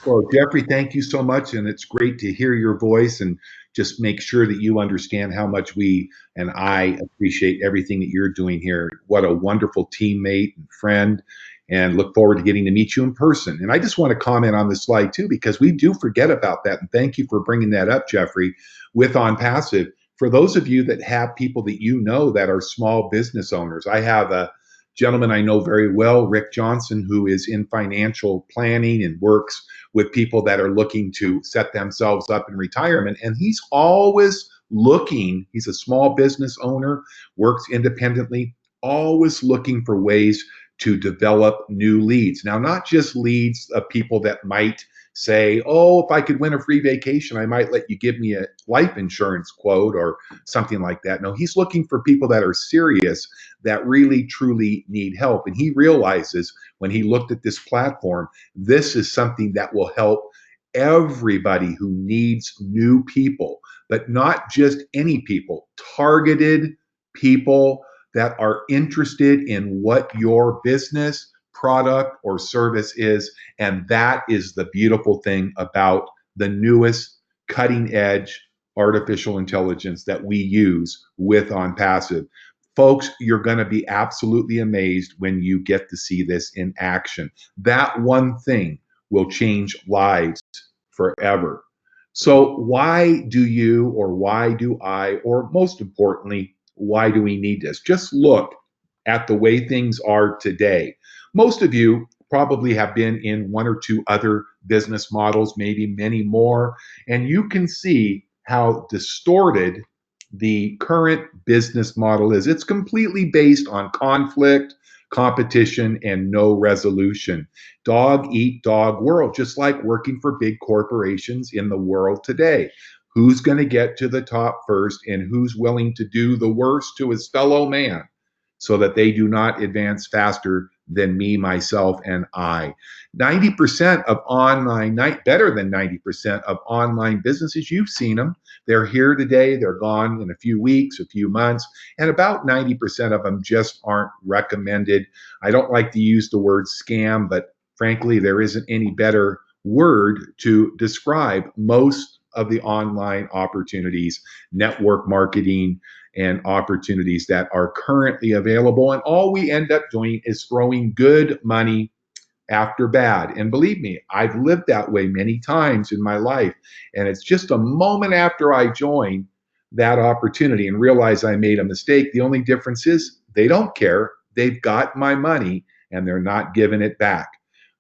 Well, Jeffrey, thank you so much. And it's great to hear your voice and just make sure that you understand how much we and I appreciate everything that you're doing here. What a wonderful teammate and friend, and look forward to getting to meet you in person. And I just want to comment on this slide too, because we do forget about that. And thank you for bringing that up, Jeffrey, with On Passive. For those of you that have people that you know that are small business owners, I have a gentleman I know very well, Rick Johnson, who is in financial planning and works with people that are looking to set themselves up in retirement. And he's always looking, he's a small business owner, works independently, always looking for ways to develop new leads. Now, not just leads of people that might say, oh, if I could win a free vacation, I might let you give me a life insurance quote or something like that. No, he's looking for people that are serious, that really, truly need help. And he realizes when he looked at this platform, this is something that will help everybody who needs new people, but not just any people, targeted people that are interested in what your business, product, or service is. And that is the beautiful thing about the newest cutting edge artificial intelligence that we use with OnPassive. Folks, you're going to be absolutely amazed when you get to see this in action. That one thing will change lives forever. So why do you, or why do I, or most importantly, why do we need this? Just look at the way things are today. Most of you probably have been in one or two other business models, maybe many more, and you can see how distorted the current business model is. It's completely based on conflict, competition, and no resolution. Dog eat dog world, just like working for big corporations in the world today. Who's going to get to the top first, and who's willing to do the worst to his fellow man so that they do not advance faster than me, myself, and I. 90% of online, better than 90% of online businesses, you've seen them. They're here today, they're gone in a few weeks, a few months, and about 90% of them just aren't recommended. I don't like to use the word scam, but frankly, there isn't any better word to describe most of the online opportunities, network marketing, and opportunities that are currently available. And all we end up doing is throwing good money after bad. And believe me, I've lived that way many times in my life. And it's just a moment after I join that opportunity and realize I made a mistake. The only difference is they don't care. They've got my money and they're not giving it back.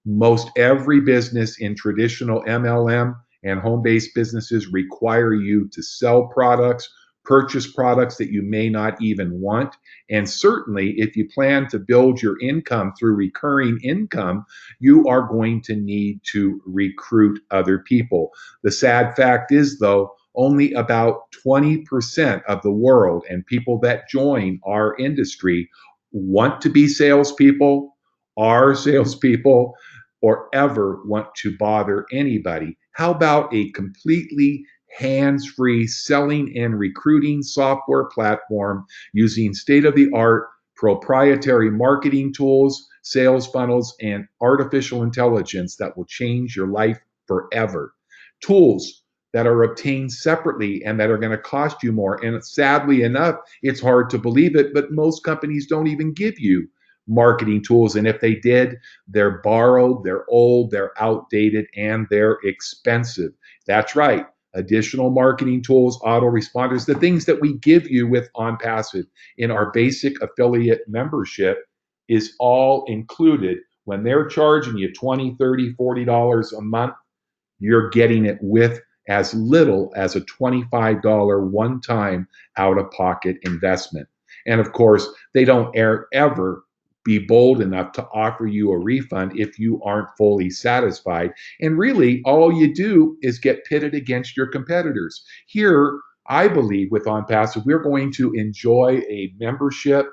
Most every business in traditional MLM and home-based businesses require you to sell products, purchase products that you may not even want. And certainly, if you plan to build your income through recurring income, you are going to need to recruit other people. The sad fact is, though, only about 20% of the world and people that join our industry want to be salespeople, are salespeople, or ever want to bother anybody. How about a completely hands-free selling and recruiting software platform using state-of-the-art proprietary marketing tools, sales funnels, and artificial intelligence that will change your life forever? Tools that are obtained separately and that are going to cost you more. And sadly enough, it's hard to believe it, but most companies don't even give you marketing tools. And if they did, they're borrowed, they're old, they're outdated, and they're expensive. That's right. Additional marketing tools, autoresponders, the things that we give you with OnPassive in our basic affiliate membership is all included. When they're charging you $20, $30, $40 a month, you're getting it with as little as a $25 one-time out-of-pocket investment. And of course, they don't ever be bold enough to offer you a refund if you aren't fully satisfied. And really, all you do is get pitted against your competitors. Here, I believe with OnPassive, we're going to enjoy a membership,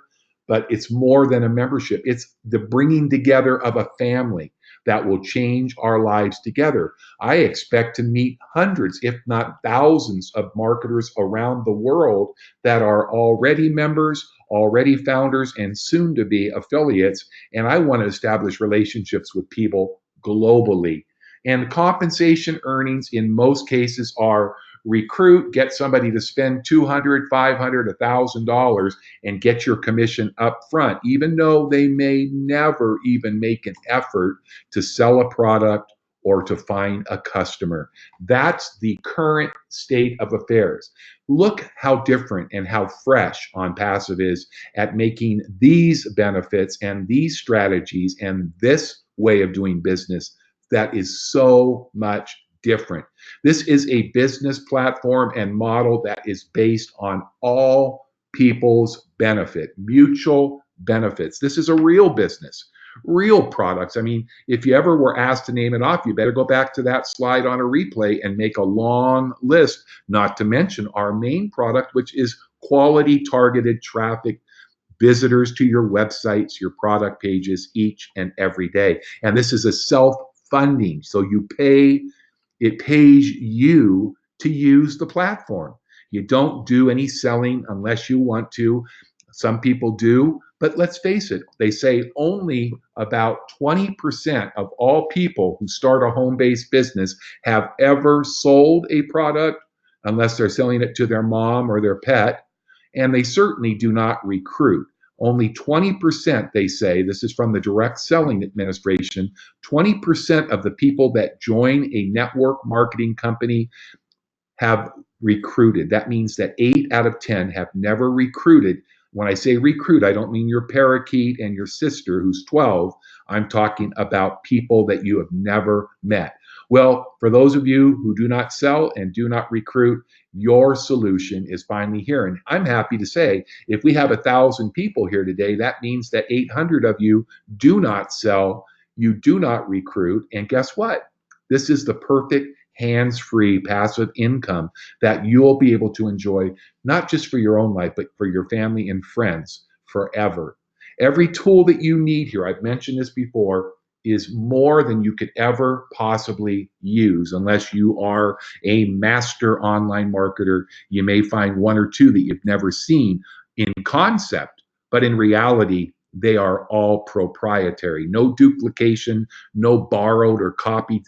but it's more than a membership. It's the bringing together of a family that will change our lives together. I expect to meet hundreds, if not thousands, of marketers around the world that are already members, already founders, and soon to be affiliates. And I want to establish relationships with people globally. And compensation earnings in most cases are recruit, get somebody to spend $200, $500, $1,000 and get your commission up front, even though they may never even make an effort to sell a product or to find a customer. That's the current state of affairs. Look how different and how fresh OnPassive is at making these benefits and these strategies and this way of doing business that is so much different. This is a business platform and model that is based on all people's benefit, mutual benefits. This is a real business, real products. I mean, if you ever were asked to name it off, you better go back to that slide on a replay and make a long list, not to mention our main product, which is quality targeted traffic, visitors to your websites, your product pages each and every day. And this is a self-funding, so it pays you to use the platform. You don't do any selling unless you want to. Some people do, but let's face it, they say only about 20% of all people who start a home-based business have ever sold a product unless they're selling it to their mom or their pet, and they certainly do not recruit. Only 20%, they say, this is from the Direct Selling Administration, 20% of the people that join a network marketing company have recruited. That means that 8 out of 10 have never recruited. When I say recruit, I don't mean your parakeet and your sister who's 12. I'm talking about people that you have never met. Well, for those of you who do not sell and do not recruit, your solution is finally here. And I'm happy to say, if we have 1,000 people here today, that means that 800 of you do not sell, you do not recruit. And guess what? This is the perfect hands-free passive income that you'll be able to enjoy, not just for your own life, but for your family and friends forever. Every tool that you need here, I've mentioned this before, is more than you could ever possibly use. Unless you are a master online marketer, you may find one or two that you've never seen in concept, but in reality, they are all proprietary. No duplication, no borrowed or copied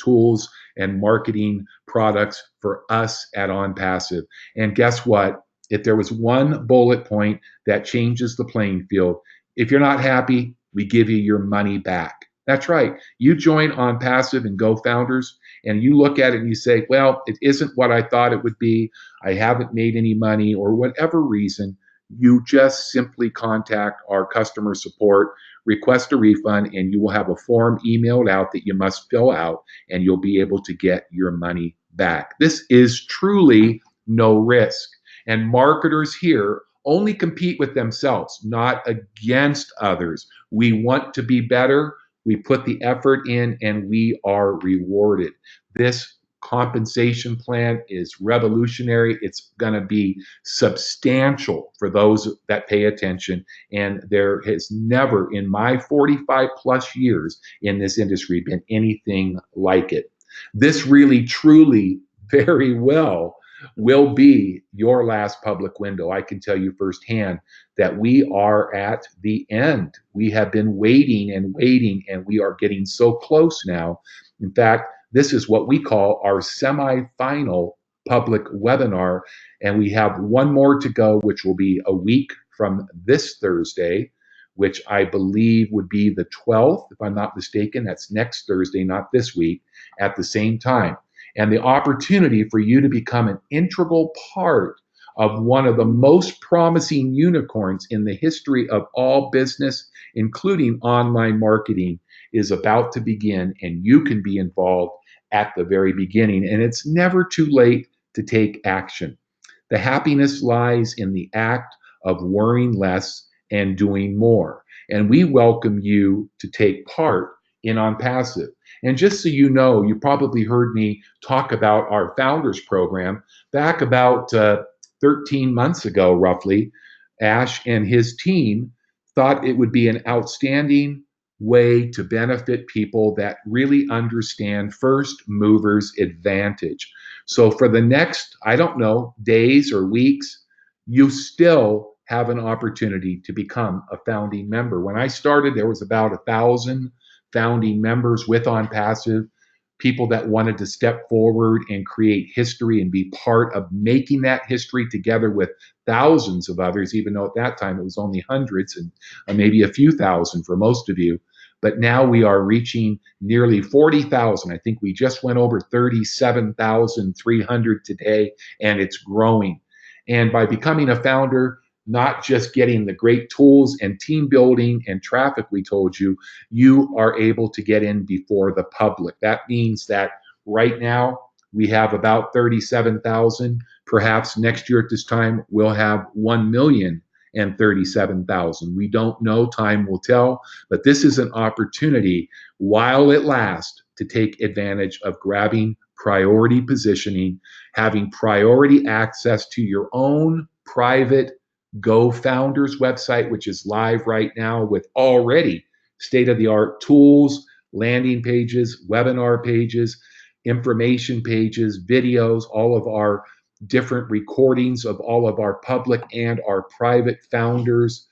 tools and marketing products for us at OnPassive. And guess what? If there was one bullet point that changes the playing field, if you're not happy, we give you your money back. That's right. You join OnPassive and GoFounders, and you look at it and you say, well, it isn't what I thought it would be. I haven't made any money, or whatever reason. You just simply contact our customer support, request a refund, and you will have a form emailed out that you must fill out, and you'll be able to get your money back. This is truly no risk. And marketers here only compete with themselves, not against others. We want to be better. We put the effort in and we are rewarded. This compensation plan is revolutionary. It's going to be substantial for those that pay attention. And there has never, in my 45 plus years in this industry, been anything like it. This really, truly, very well will be your last public window. I can tell you firsthand that we are at the end. We have been waiting and waiting, and we are getting so close now. In fact, this is what we call our semifinal public webinar, and we have one more to go, which will be a week from this Thursday, which I believe would be the 12th, if I'm not mistaken. That's next Thursday, not this week, at the same time. And the opportunity for you to become an integral part of one of the most promising unicorns in the history of all business, including online marketing, is about to begin, and you can be involved at the very beginning. And it's never too late to take action. The happiness lies in the act of worrying less and doing more. And we welcome you to take part in OnPassive. And just so you know, you probably heard me talk about our Founders Program back about 13 months ago, roughly. Ash and his team thought it would be an outstanding way to benefit people that really understand first movers advantage. So for the next, I don't know, days or weeks, you still have an opportunity to become a founding member. When I started, there was about 1,000 founding members with OnPassive, people that wanted to step forward and create history and be part of making that history together with thousands of others, even though at that time it was only hundreds and maybe a few thousand for most of you. But now we are reaching nearly 40,000. I think we just went over 37,300 today, and it's growing. And by becoming a founder, not just getting the great tools and team building and traffic we told you, you are able to get in before the public. That means that right now we have about 37,000. Perhaps next year at this time, we'll have 1,037,000. We don't know, time will tell, but this is an opportunity while it lasts to take advantage of grabbing priority positioning, having priority access to your own private GoFounders website, which is live right now with already state-of-the-art tools, landing pages, webinar pages, information pages, videos, all of our different recordings of all of our public and our private founders.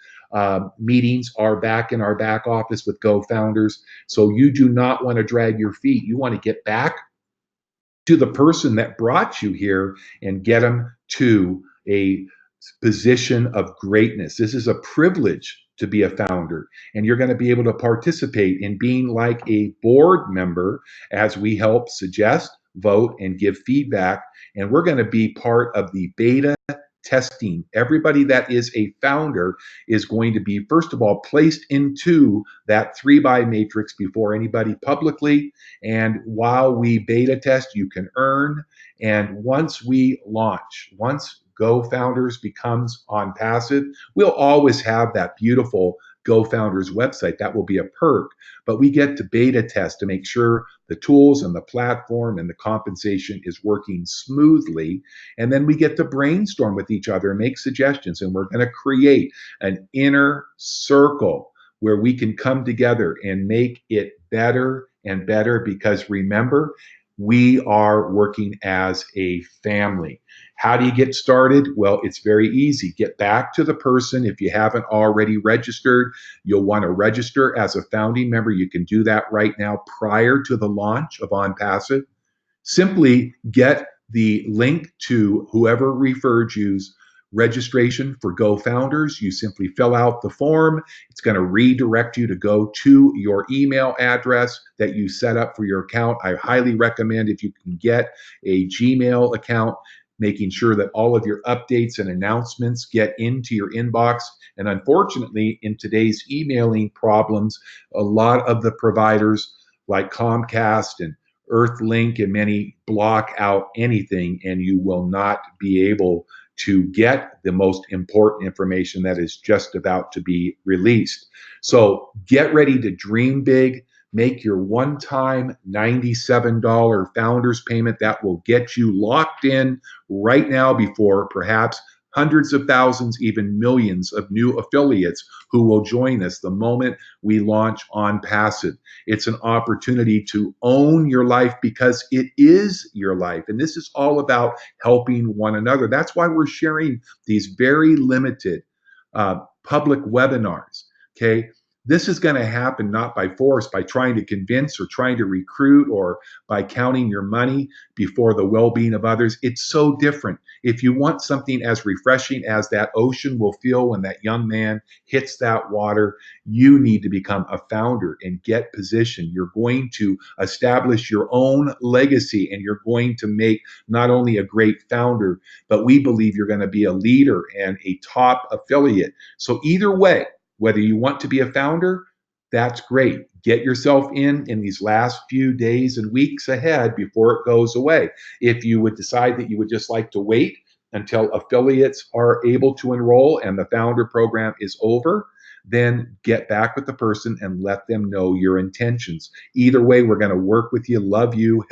Meetings are back in our back office with GoFounders. So you do not want to drag your feet. You want to get back to the person that brought you here and get them to a position of greatness. This is a privilege to be a founder, and you're going to be able to participate in being like a board member as we help suggest, vote, and give feedback. And we're going to be part of the beta testing. Everybody that is a founder is going to be, first of all, placed into that 3-by matrix before anybody publicly. And while we beta test, you can earn. And once we launch, once GoFounders becomes OnPassive, we'll always have that beautiful GoFounders website. That will be a perk, but we get to beta test to make sure the tools and the platform and the compensation is working smoothly. And then we get to brainstorm with each other and make suggestions. And we're going to create an inner circle where we can come together and make it better and better, because remember, we are working as a family. How do you get started? Well, it's very easy. Get back to the person. If you haven't already registered, you'll want to register as a founding member. You can do that right now prior to the launch of OnPassive. Simply get the link to whoever referred you's registration for GoFounders. You simply fill out the form. It's going to redirect you to go to your email address that you set up for your account. I highly recommend, if you can get a Gmail account, making sure that all of your updates and announcements get into your inbox. And unfortunately, in today's emailing problems, a lot of the providers like Comcast and Earthlink and many block out anything, and you will not be able to get the most important information that is just about to be released. So get ready to dream big. Make your one-time $97 founders payment that will get you locked in right now before perhaps hundreds of thousands, even millions of new affiliates who will join us the moment we launch ONPASSIVE. It's an opportunity to own your life because it is your life. And this is all about helping one another. That's why we're sharing these very limited public webinars. Okay. This is going to happen not by force, by trying to convince or trying to recruit or by counting your money before the well-being of others. It's so different. If you want something as refreshing as that ocean will feel when that young man hits that water, you need to become a founder and get positioned. You're going to establish your own legacy, and you're going to make not only a great founder, but we believe you're going to be a leader and a top affiliate. So either way, whether you want to be a founder, that's great. Get yourself in these last few days and weeks ahead before it goes away. If you would decide that you would just like to wait until affiliates are able to enroll and the founder program is over, then get back with the person and let them know your intentions. Either way, we're going to work with you, love you,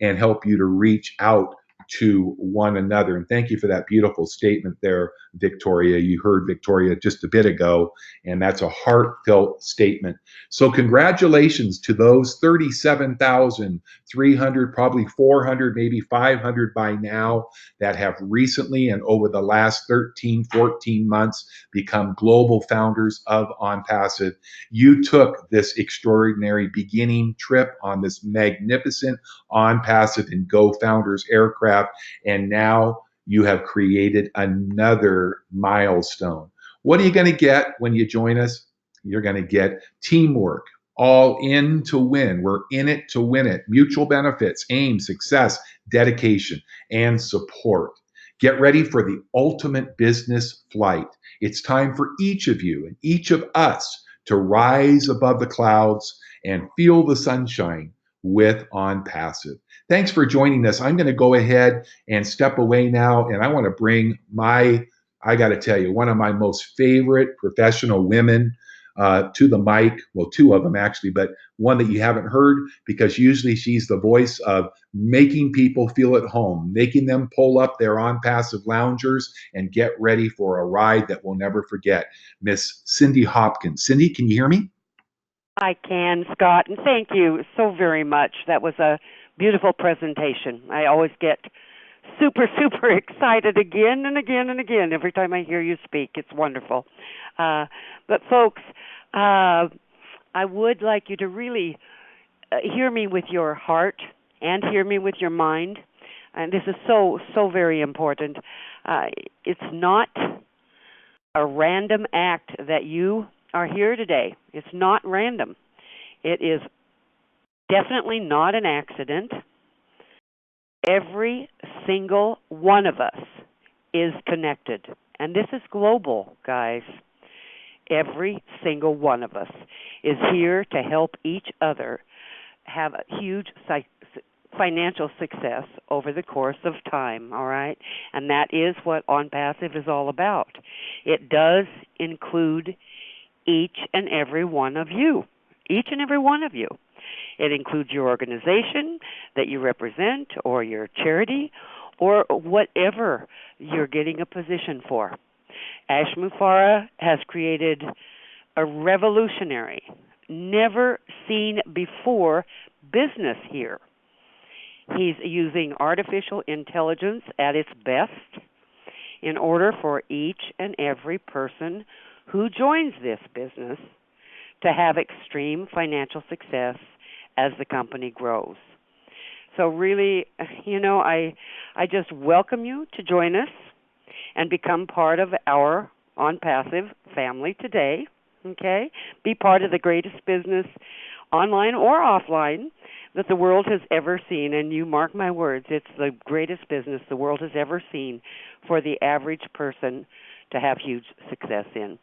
and help you to reach out to one another. And thank you for that beautiful statement there, Victoria. You heard Victoria just a bit ago, and that's a heartfelt statement. So congratulations to those 37,300, probably 400, maybe 500 by now, that have recently and over the last 13, 14 months become global founders of ONPASSIVE. You took this extraordinary beginning trip on this magnificent ONPASSIVE and GoFounders aircraft, and now you have created another milestone. What are you going to get when you join us? You're going to get teamwork, all in to win. We're in it to win it. Mutual benefits, aim, success, dedication, and support. Get ready for the ultimate business flight. It's time for each of you and each of us to rise above the clouds and feel the sunshine with ONPASSIVE. Thanks for joining us. I'm going to go ahead and step away now, and I want to bring I got to tell you, one of my most favorite professional women to the mic. Well, two of them actually, but one that you haven't heard, because usually she's the voice of making people feel at home, making them pull up their ONPASSIVE loungers and get ready for a ride that we'll never forget. Miss Cindy Hopkins. Cindy, can you hear me? I can, Scott, and thank you so very much. That was a beautiful presentation. I always get super, super excited again and again and again every time I hear you speak. It's wonderful. But folks, I would like you to really hear me with your heart and hear me with your mind. And this is so, so very important. It's not a random act that you are here today. It's not random. It is definitely not an accident. Every single one of us is connected. And this is global, guys. Every single one of us is here to help each other have a huge financial success over the course of time, all right? And that is what ONPASSIVE is all about. It does include each and every one of you. Each and every one of you. It includes your organization that you represent, or your charity, or whatever you're getting a position for. Ash Mufareh has created a revolutionary, never seen before business here. He's using artificial intelligence at its best in order for each and every person who joins this business to have extreme financial success as the company grows. So really, I just welcome you to join us and become part of our ONPASSIVE family today, okay? Be part of the greatest business, online or offline, that the world has ever seen. And you mark my words, it's the greatest business the world has ever seen for the average person to have huge success in.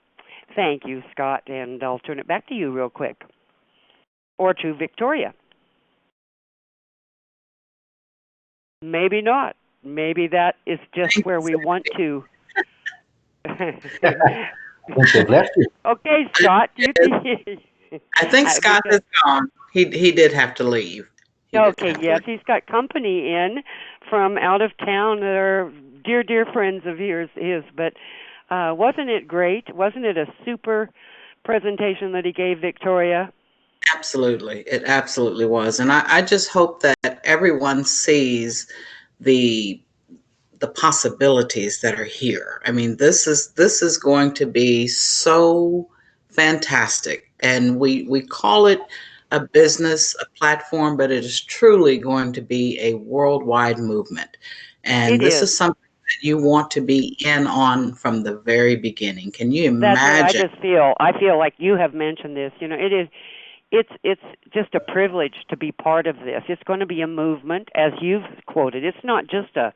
Thank you, Scott, and I'll turn it back to you real quick. Or to Victoria. Maybe not. maybe that is just where we want to. Since they've left you. Okay, Scott, do you think? I think Scott Because is gone. He did have to leave. He did okay, have to yes, leave. he's got company in from out of town that are dear friends of his. But wasn't it great? Wasn't it a super presentation that he gave, Victoria? Absolutely. It absolutely was. And I just hope that everyone sees the the possibilities that are here. I mean, this is going to be so fantastic. And we call it a business, a platform, but it is truly going to be a worldwide movement. And It this is. is something that you want to be in on from the very beginning. Can you That's what I imagine? just feel. I feel like you have mentioned this. You know, it is. It's just a privilege to be part of this. It's going to be a movement, as you've quoted. It's not just a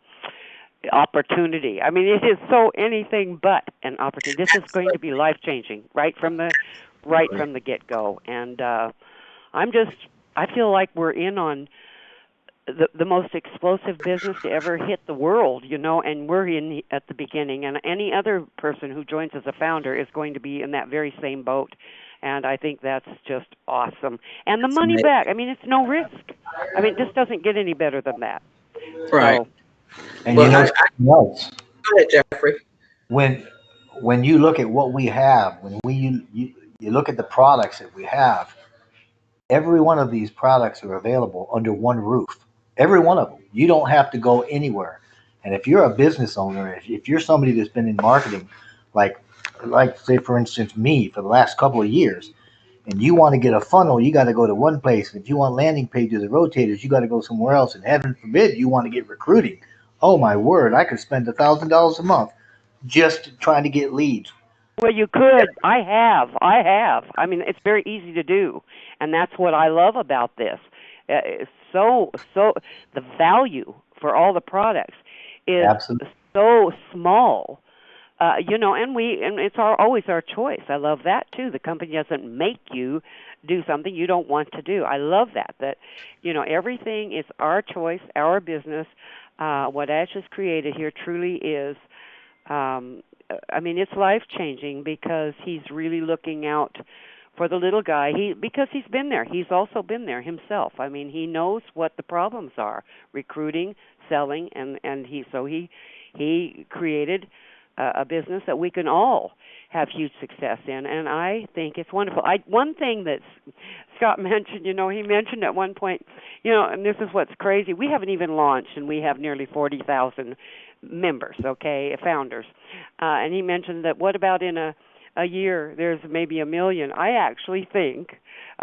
opportunity. I mean, it is so anything but an opportunity. This is going to be life changing right from the get go. And I'm just I feel like we're in on the most explosive business to ever hit the world, you know, and we're in at the beginning. And any other person who joins as a founder is going to be in that very same boat. And I think that's just awesome. And the money back, I mean, it's no risk. I mean, this doesn't get any better than that. Right. So, And Well, you know I something else? go ahead, Jeffrey. When when you look at what we have, when you look at the products that we have, every one of these products are available under one roof. Every one of them. You don't have to go anywhere. And if you're a business owner, if you're somebody that's been in marketing, like like say for instance me for the last couple of years, and you want to get a funnel, you got to go to one place. If you want landing pages and rotators, you got to go somewhere else. And heaven forbid you want to get recruiting. Oh my word, I could spend $1,000 a month just trying to get leads. well, you could. I have. I have. I mean, it's very easy to do, and that's what I love about this. It's so the value for all the products is Absolutely. so small. You know, and it's always our choice. I love that too. The company doesn't make you do something you don't want to do. I love that you know, everything is our choice, our business. What Ash has created here truly is I mean, it's life changing because he's really looking out for the little guy. Because he's been there. He's also been there himself. I mean, he knows what the problems are: recruiting, selling, and he created a business that we can all have huge success in, and I think it's wonderful. One thing that Scott mentioned, you know, he mentioned at one point, you know, and this is what's crazy. We haven't even launched, and we have nearly 40,000 members, okay, founders. And he mentioned that what about in a year there's maybe 1 million. I actually think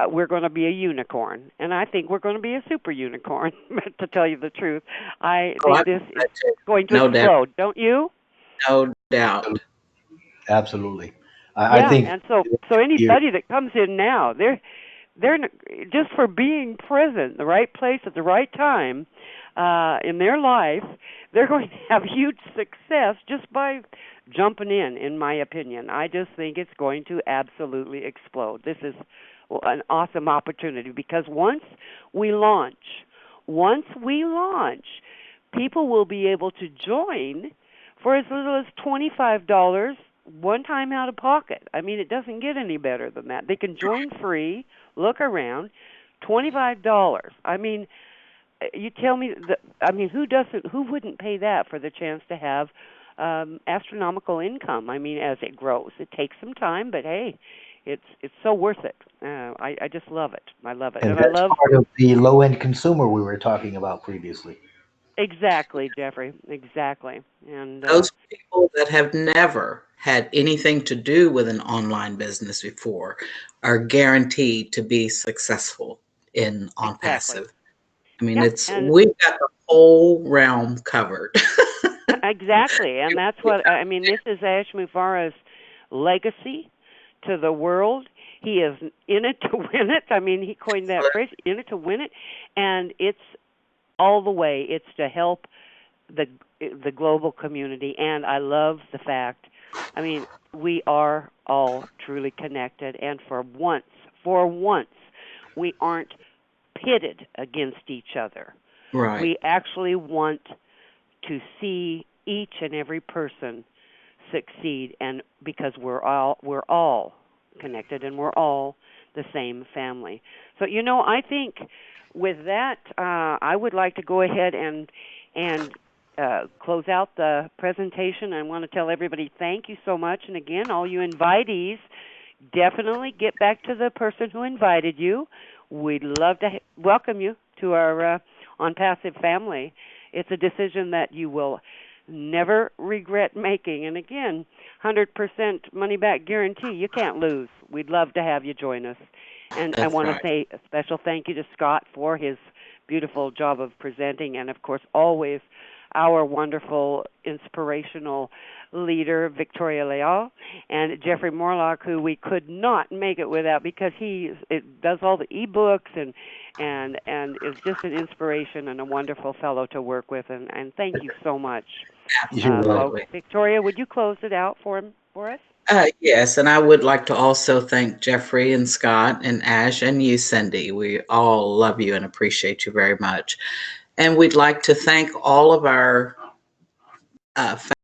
we're going to be a unicorn, and I think we're going to be a super unicorn. To tell you the truth, I Oh, think this is going to no doubt. explode. Don't you? No doubt. Absolutely. I Yeah, think and so here, anybody that comes in now, they're just for being present, the right place at the right time in their life, they're going to have huge success just by jumping in my opinion. I just think it's going to absolutely explode. This is an awesome opportunity because once we launch, people will be able to join for as little as $25 one time out of pocket. I mean, it doesn't get any better than that. They can join free, look around, $25. I mean, you tell me I mean, who wouldn't pay that for the chance to have astronomical income? I mean, as it grows. It takes some time, but hey, it's so worth it. I just love it. I love it. and And I that's love part of the low end consumer we were talking about previously. exactly, Jeffrey. Exactly. And Those people that have never had anything to do with an online business before are guaranteed to be successful in on exactly. passive. I mean, Yeah, it's and we've got the whole realm covered. exactly. And that's what I mean, this is Ash Mufara's legacy to the world. He is in it to win it. I mean, he coined that phrase, in it to win it, and it's all the way. It's to help the global community, and I love the fact. I mean, we are all truly connected, and for once, we aren't pitted against each other. Right. We actually want to see each and every person succeed, and because we're all connected and we're all the same family. So I think with that, I would like to go ahead and close out the presentation. I want to tell everybody thank you so much, and again, all you invitees, definitely get back to the person who invited you. We'd love to welcome you to our ONPASSIVE family. It's a decision that you will never regret making. And again, 100% money back guarantee. You can't lose. We'd love to have you join us. And I want to say a special thank you to Scott for his beautiful job of presenting, and of course always our wonderful inspirational leader, Victoria Leal, and Jeffrey Morlock, who we could not make it without, because he does all the e-books and is just an inspiration and a wonderful fellow to work with. And thank you so much. Folks. Victoria, would you close it out for us? Yes, and I would like to also thank Jeffrey and Scott and Ash and you, Cindy. We all love you and appreciate you very much. And we'd like to thank all of our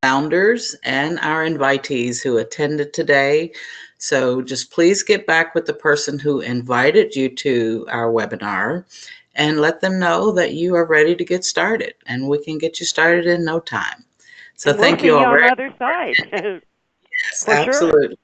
founders and our invitees who attended today. So just please get back with the person who invited you to our webinar and let them know that you are ready to get started, and we can get you started in no time. So thank you all. We'll see you on the other side. Yes, absolutely. Sure.